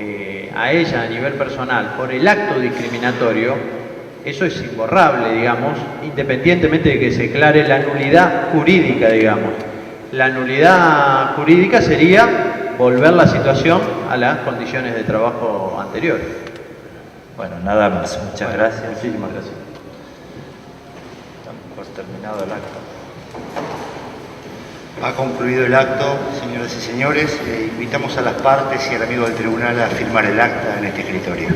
a ella a nivel personal por el acto discriminatorio, eso es imborrable, digamos, independientemente de que se aclare la nulidad jurídica, digamos. La nulidad jurídica sería volver la situación a las condiciones de trabajo anteriores. Bueno, nada más. Muchas gracias. Muchísimas gracias. Damos por terminado el acto. Ha concluido el acto, señoras y señores. Invitamos a las partes y al amigo del tribunal a firmar el acta en este escritorio.